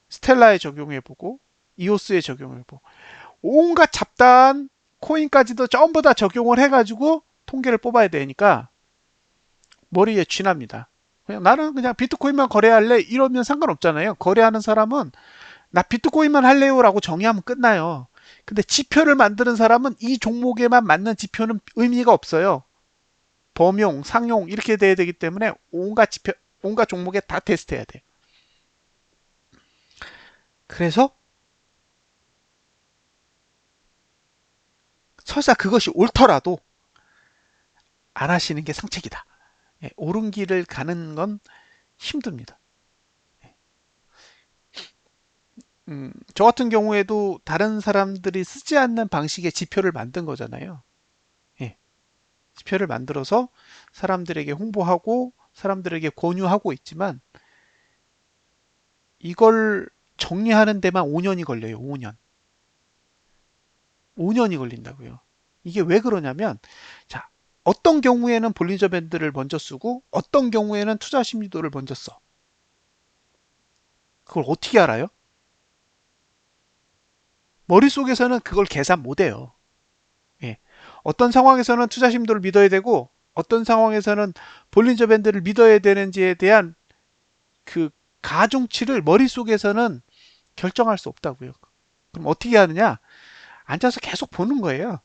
스텔라에 적용해보고 이오스에 적용을 해보. 온갖 잡다한 코인까지도 전부 다 적용을 해가지고 통계를 뽑아야 되니까 머리에 쥐납니다. 그냥 나는 그냥 비트코인만 거래할래 이러면 상관없잖아요. 거래하는 사람은 나 비트코인만 할래요라고 정의하면 끝나요. 근데 지표를 만드는 사람은 이 종목에만 맞는 지표는 의미가 없어요. 범용, 상용 이렇게 돼야 되기 때문에 온갖 지표, 온갖 종목에 다 테스트해야 돼요. 그래서 설사 그것이 옳더라도 안 하시는 게 상책이다. 예, 옳은 길을 가는 건 힘듭니다. 저 같은 경우에도 다른 사람들이 쓰지 않는 방식의 지표를 만든 거잖아요. 예, 지표를 만들어서 사람들에게 홍보하고 사람들에게 권유하고 있지만 이걸 정리하는 데만 5년이 걸려요. 5년. 5년이 걸린다고요. 이게 왜 그러냐면 자, 어떤 경우에는 볼린저 밴드를 먼저 쓰고 어떤 경우에는 투자 심리도를 먼저 써. 그걸 어떻게 알아요? 머릿속에서는 그걸 계산 못 해요. 예. 어떤 상황에서는 투자 심도를 믿어야 되고 어떤 상황에서는 볼린저 밴드를 믿어야 되는지에 대한 그 가중치를 머릿속에서는 결정할 수 없다고요. 그럼 어떻게 하느냐? 앉아서 계속 보는 거예요.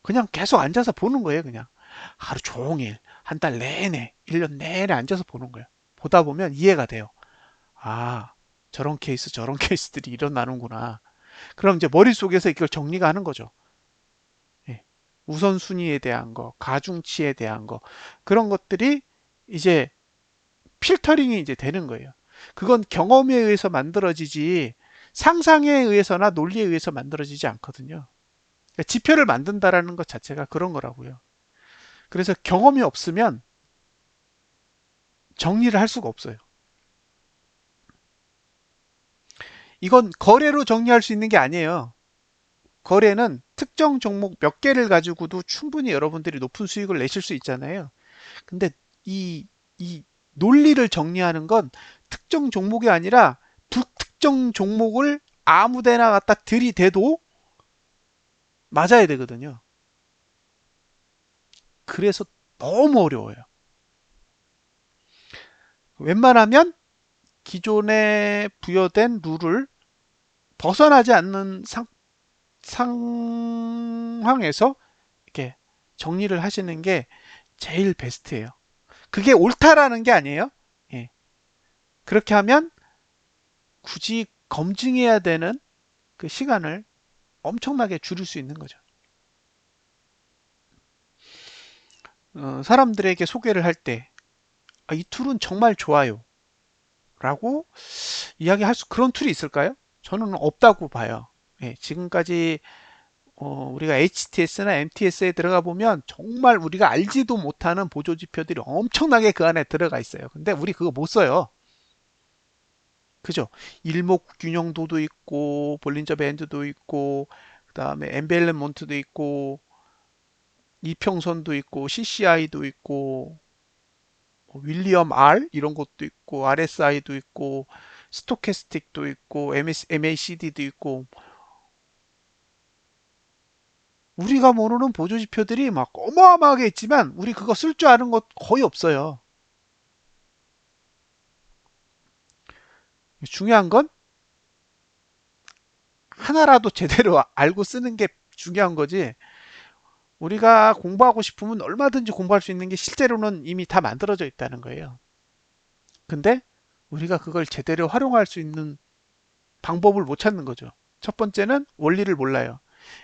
그냥 계속 앉아서 보는 거예요, 그냥. 하루 종일, 한 달 내내, 1년 내내 앉아서 보는 거예요. 보다 보면 이해가 돼요. 아, 저런 케이스, 저런 케이스들이 일어나는구나. 그럼 이제 머릿속에서 이걸 정리가 하는 거죠. 예. 우선순위에 대한 거, 가중치에 대한 거, 그런 것들이 이제 필터링이 이제 되는 거예요. 그건 경험에 의해서 만들어지지 상상에 의해서나 논리에 의해서 만들어지지 않거든요. 그러니까 지표를 만든다라는 것 자체가 그런 거라고요. 그래서 경험이 없으면 정리를 할 수가 없어요. 이건 거래로 정리할 수 있는 게 아니에요. 거래는 특정 종목 몇 개를 가지고도 충분히 여러분들이 높은 수익을 내실 수 있잖아요. 근데 이, 이 논리를 정리하는 건 특정 종목이 아니라 불특정 종목을 아무 데나 갖다 들이대도 맞아야 되거든요. 그래서 너무 어려워요. 웬만하면 기존에 부여된 룰을 벗어나지 않는 상황에서 이렇게 정리를 하시는 게 제일 베스트예요. 그게 옳다라는 게 아니에요. 예. 그렇게 하면 굳이 검증해야 되는 그 시간을 엄청나게 줄일 수 있는 거죠. 사람들에게 소개를 할 때, 아, 이 툴은 정말 좋아요. 라고 이야기할 수, 그런 툴이 있을까요? 저는 없다고 봐요. 예, 지금까지 우리가 HTS나 MTS에 들어가 보면 정말 우리가 알지도 못하는 보조 지표들이 엄청나게 그 안에 들어가 있어요. 근데 우리 그거 못 써요. 그죠? 일목균형도도 있고, 볼린저 밴드도 있고, 그 다음에 엠벨레먼트도 있고, 이평선도 있고, CCI도 있고, 윌리엄 R 이런 것도 있고, RSI도 있고, 스토캐스틱도 있고, MACD도 있고, 우리가 모르는 보조지표들이 막 어마어마하게 있지만, 우리 그거 쓸 줄 아는 것 거의 없어요. 중요한 건 하나라도 제대로 알고 쓰는 게 중요한 거지. 우리가 공부하고 싶으면 얼마든지 공부할 수 있는 게 실제로는 이미 다 만들어져 있다는 거예요. 근데 우리가 그걸 제대로 활용할 수 있는 방법을 못 찾는 거죠. 첫 번째는 원리를 몰라요.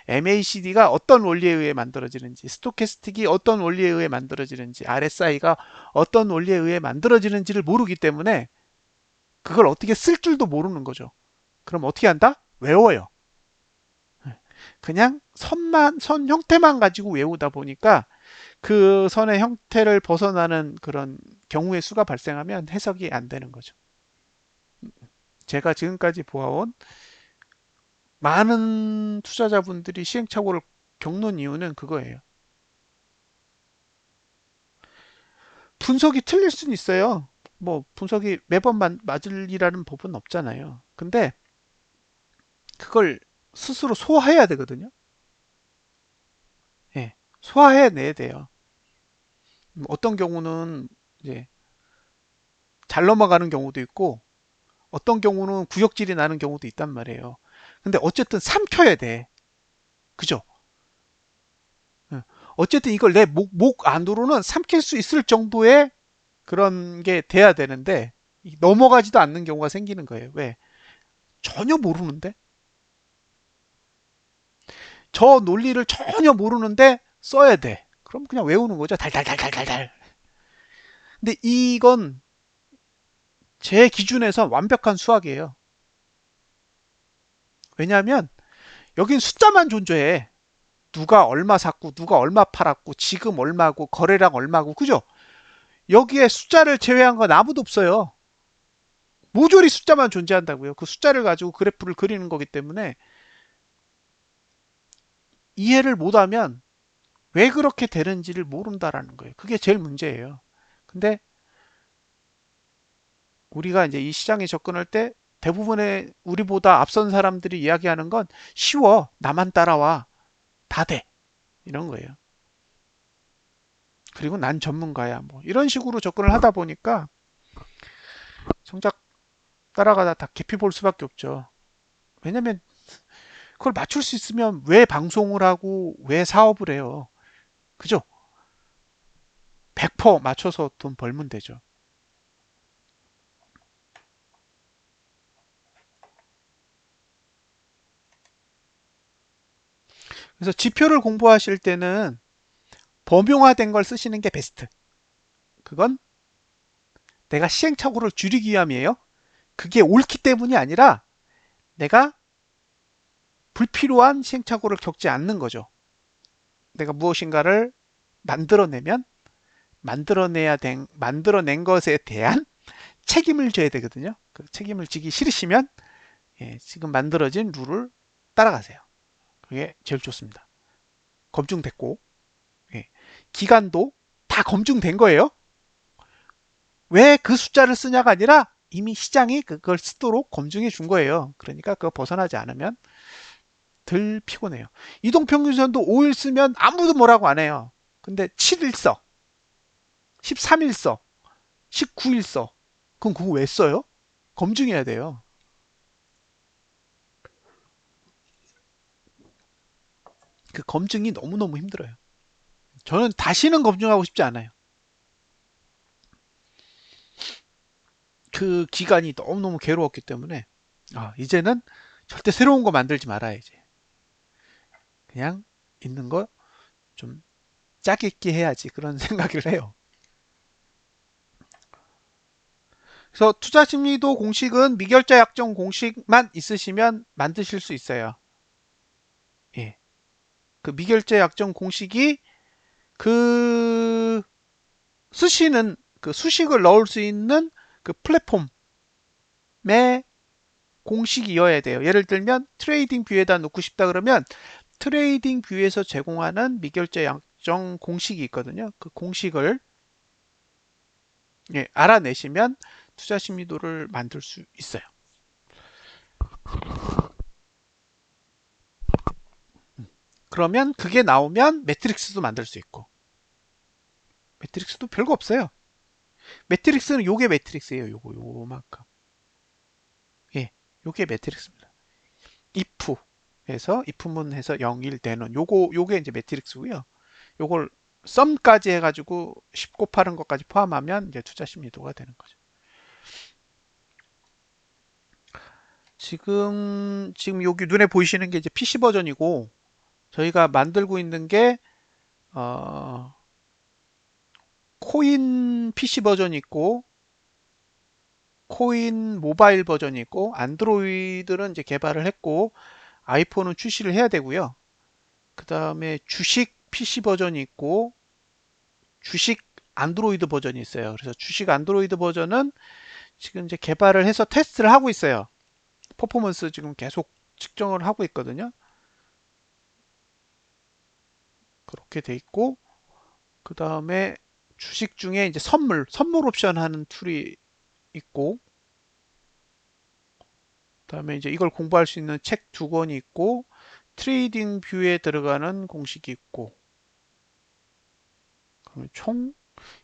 MACD가 어떤 원리에 의해 만들어지는지, 스토캐스틱이 어떤 원리에 의해 만들어지는지, RSI가 어떤 원리에 의해 만들어지는지를 모르기 때문에 그걸 어떻게 쓸 줄도 모르는 거죠. 그럼 어떻게 한다? 외워요. 그냥 선 형태만 가지고 외우다 보니까 그 선의 형태를 벗어나는 그런 경우의 수가 발생하면 해석이 안 되는 거죠. 제가 지금까지 보아온 많은 투자자분들이 시행착오를 겪는 이유는 그거예요. 분석이 틀릴 수는 있어요. 뭐 분석이 매번 맞을이라는 법은 없잖아요. 근데 그걸 스스로 소화해야 되거든요. 예, 소화해내야 돼요. 어떤 경우는 이제 잘 넘어가는 경우도 있고, 어떤 경우는 구역질이 나는 경우도 있단 말이에요. 근데 어쨌든 삼켜야 돼. 그죠? 예. 어쨌든 이걸 내 목 안으로는 삼킬 수 있을 정도의 그런 게 돼야 되는데, 넘어가지도 않는 경우가 생기는 거예요. 왜? 전혀 모르는데? 저 논리를 전혀 모르는데 써야 돼. 그럼 그냥 외우는 거죠. 달달달달달달. 근데 이건 제 기준에서 완벽한 수학이에요. 왜냐하면 여긴 숫자만 존재해. 누가 얼마 샀고, 누가 얼마 팔았고, 지금 얼마고, 거래량 얼마고, 그죠? 여기에 숫자를 제외한 건 아무도 없어요. 모조리 숫자만 존재한다고요. 그 숫자를 가지고 그래프를 그리는 거기 때문에 이해를 못하면 왜 그렇게 되는지를 모른다라는 거예요. 그게 제일 문제예요. 근데 우리가 이제 이 시장에 접근할 때 대부분의 우리보다 앞선 사람들이 이야기하는 건 쉬워. 나만 따라와. 다 돼. 이런 거예요. 그리고 난 전문가야. 뭐 이런 식으로 접근을 하다 보니까 정작 따라가다 다 깊이 볼 수밖에 없죠. 왜냐면 그걸 맞출 수 있으면 왜 방송을 하고 왜 사업을 해요. 그죠? 100% 맞춰서 돈 벌면 되죠. 그래서 지표를 공부하실 때는 범용화된 걸 쓰시는 게 베스트. 그건 내가 시행착오를 줄이기 위함이에요. 그게 옳기 때문이 아니라 내가 불필요한 시행착오를 겪지 않는 거죠. 내가 무엇인가를 만들어내면 만들어낸 것에 대한 책임을 져야 되거든요. 그 책임을 지기 싫으시면 지금 만들어진 룰을 따라가세요. 그게 제일 좋습니다. 검증됐고 예, 기간도 다 검증된 거예요. 왜 그 숫자를 쓰냐가 아니라 이미 시장이 그걸 쓰도록 검증해 준 거예요. 그러니까 그거 벗어나지 않으면 덜 피곤해요. 이동평균선도 5일 쓰면 아무도 뭐라고 안 해요. 근데 7일 써, 13일 써, 19일 써. 그럼 그거 왜 써요? 검증해야 돼요. 그 검증이 너무너무 힘들어요. 저는 다시는 검증하고 싶지 않아요. 그 기간이 너무너무 괴로웠기 때문에 이제는 절대 새로운 거 만들지 말아야지. 그냥 있는 거 좀 짜깁기 해야지 그런 생각을 해요. 그래서 투자심리도 공식은 미결자 약정 공식만 있으시면 만드실 수 있어요. 예. 그 미결자 약정 공식이 그 쓰시는 그 수식을 넣을 수 있는 그 플랫폼의 공식이어야 돼요. 예를 들면 트레이딩 뷰에다 놓고 싶다 그러면 트레이딩 뷰에서 제공하는 미결제 약정 공식이 있거든요. 그 공식을 알아내시면 투자 심리도를 만들 수 있어요. 그러면 그게 나오면 매트릭스도 만들 수 있고 매트릭스도 별거 없어요. 매트릭스는 요게 매트릭스예요. 요만큼. 예, 요게 매트릭스입니다. if에서 if문 해서 0, 1 되는 요게 이제 매트릭스고요. 요걸 썸까지 해가지고 10 곱하는 것까지 포함하면 이제 투자 심리도가 되는 거죠. 지금 여기 눈에 보이시는 게 이제 PC 버전이고 저희가 만들고 있는 게 어, 코인 PC 버전이 있고 코인 모바일 버전이 있고 안드로이드는 이제 개발을 했고 아이폰은 출시를 해야 되고요. 그 다음에 주식 PC 버전이 있고 주식 안드로이드 버전이 있어요. 그래서 주식 안드로이드 버전은 지금 이제 개발을 해서 테스트를 하고 있어요. 퍼포먼스 지금 계속 측정을 하고 있거든요. 그렇게 돼 있고 그 다음에 주식 중에 이제 선물 옵션 하는 툴이 있고 그다음에 이제 이걸 공부할 수 있는 책 두 권이 있고 트레이딩 뷰에 들어가는 공식이 있고 그러면 총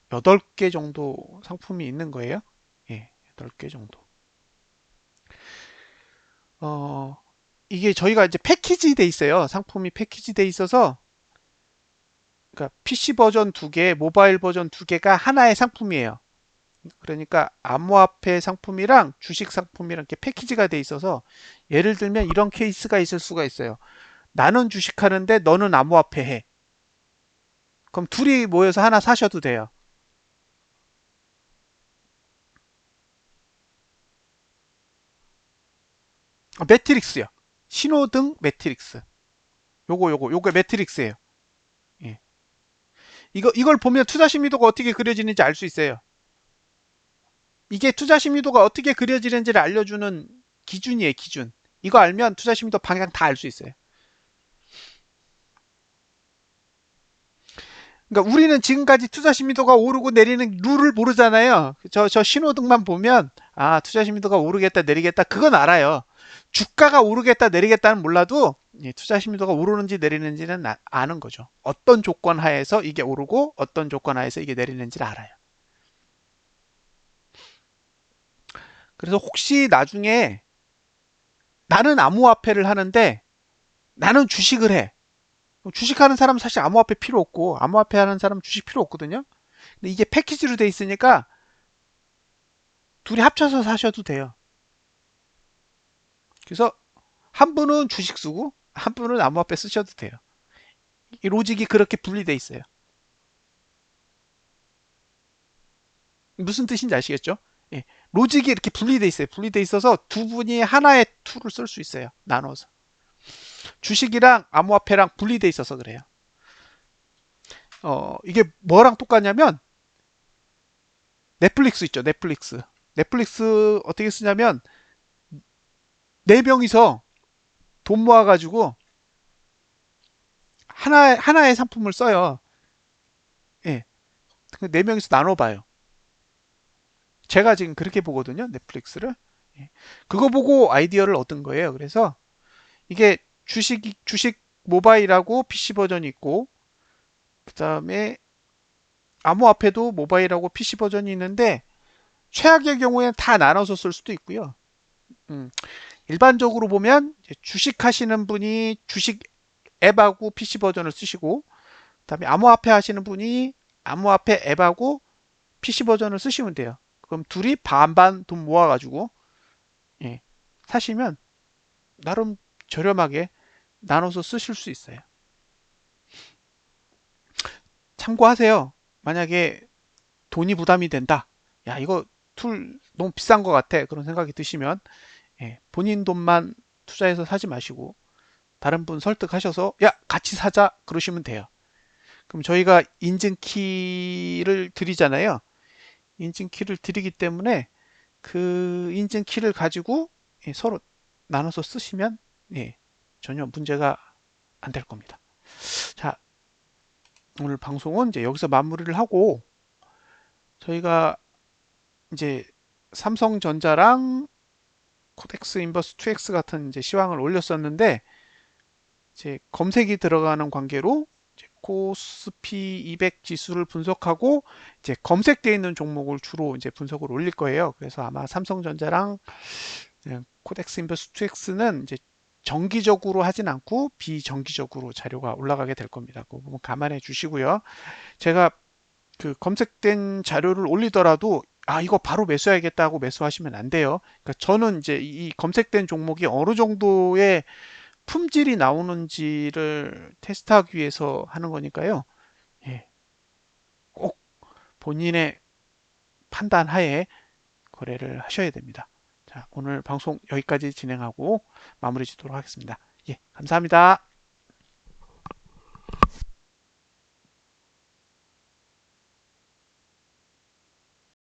8개 정도 상품이 있는 거예요. 예, 8개 정도. 어, 이게 저희가 이제 패키지 돼 있어요. 상품이 패키지 돼 있어서 그러니까 PC 버전 두 개, 모바일 버전 두 개가 하나의 상품이에요. 그러니까 암호화폐 상품이랑 주식 상품이랑 이렇게 패키지가 돼 있어서 예를 들면 이런 케이스가 있을 수가 있어요. 나는 주식하는데 너는 암호화폐 해. 그럼 둘이 모여서 하나 사셔도 돼요. 매트릭스요. 신호등 매트릭스. 요거 매트릭스예요. 예. 이걸 보면 투자 심리도가 어떻게 그려지는지 알 수 있어요. 이게 투자 심리도가 어떻게 그려지는지를 알려주는 기준이에요, 기준. 이거 알면 투자 심리도 방향 다 알 수 있어요. 그러니까 우리는 지금까지 투자 심리도가 오르고 내리는 룰을 모르잖아요. 저 신호등만 보면 아, 투자 심리도가 오르겠다 내리겠다 그건 알아요. 주가가 오르겠다 내리겠다는 몰라도 투자 심리도가 오르는지 내리는지는 아는 거죠. 어떤 조건 하에서 이게 오르고 어떤 조건 하에서 이게 내리는지를 알아요. 그래서 혹시 나중에 나는 암호화폐를 하는데 나는 주식을 해. 주식하는 사람은 사실 암호화폐 필요 없고 암호화폐 하는 사람은 주식 필요 없거든요. 근데 이게 패키지로 돼 있으니까 둘이 합쳐서 사셔도 돼요. 그래서 한 분은 주식 쓰고 한 분은 암호화폐 쓰셔도 돼요. 이 로직이 그렇게 분리돼 있어요. 무슨 뜻인지 아시겠죠? 예, 로직이 이렇게 분리돼 있어요. 분리돼 있어서 두 분이 하나의 툴을 쓸 수 있어요. 나눠서. 주식이랑 암호화폐랑 분리돼 있어서 그래요. 이게 뭐랑 똑같냐면 넷플릭스 있죠. 넷플릭스. 넷플릭스 어떻게 쓰냐면 네 명이서 돈 모아가지고 하나의 상품을 써요. 예. 네 명이서 나눠봐요. 제가 지금 그렇게 보거든요. 넷플릭스를. 예. 그거 보고 아이디어를 얻은 거예요. 그래서 이게 주식 모바일하고 PC 버전이 있고, 그 다음에 암호화폐도 모바일하고 PC 버전이 있는데, 최악의 경우에는 다 나눠서 쓸 수도 있고요. 음, 일반적으로 보면 주식 하시는 분이 주식 앱하고 PC 버전을 쓰시고, 그다음에 암호화폐 하시는 분이 암호화폐 앱하고 PC 버전을 쓰시면 돼요. 그럼 둘이 반반 돈 모아가지고 예, 사시면 나름 저렴하게 나눠서 쓰실 수 있어요. 참고하세요. 만약에 돈이 부담이 된다. 야, 이거 툴 너무 비싼 것 같아. 그런 생각이 드시면 본인 돈만 투자해서 사지 마시고 다른 분 설득하셔서 야, 같이 사자. 그러시면 돼요. 그럼 저희가 인증키를 드리잖아요. 인증키를 드리기 때문에 그 인증키를 가지고 서로 나눠서 쓰시면 전혀 문제가 안 될 겁니다. 자, 오늘 방송은 이제 여기서 마무리를 하고 저희가 이제 삼성전자랑 코덱스 인버스 2X 같은 이제 시황을 올렸었는데 이제 검색이 들어가는 관계로 이제 코스피 200 지수를 분석하고 이제 검색되어 있는 종목을 주로 이제 분석을 올릴 거예요. 그래서 아마 삼성전자랑 코덱스 인버스 2X는 이제 정기적으로 하진 않고 비정기적으로 자료가 올라가게 될 겁니다. 그 부분 감안해 주시고요. 제가 그 검색된 자료를 올리더라도 아 이거 바로 매수해야겠다고 매수하시면 안 돼요. 그러니까 저는 이제 이 검색된 종목이 어느 정도의 품질이 나오는지를 테스트하기 위해서 하는 거니까요. 예, 꼭 본인의 판단 하에 거래를 하셔야 됩니다. 자, 오늘 방송 여기까지 진행하고 마무리 짓도록 하겠습니다. 예, 감사합니다.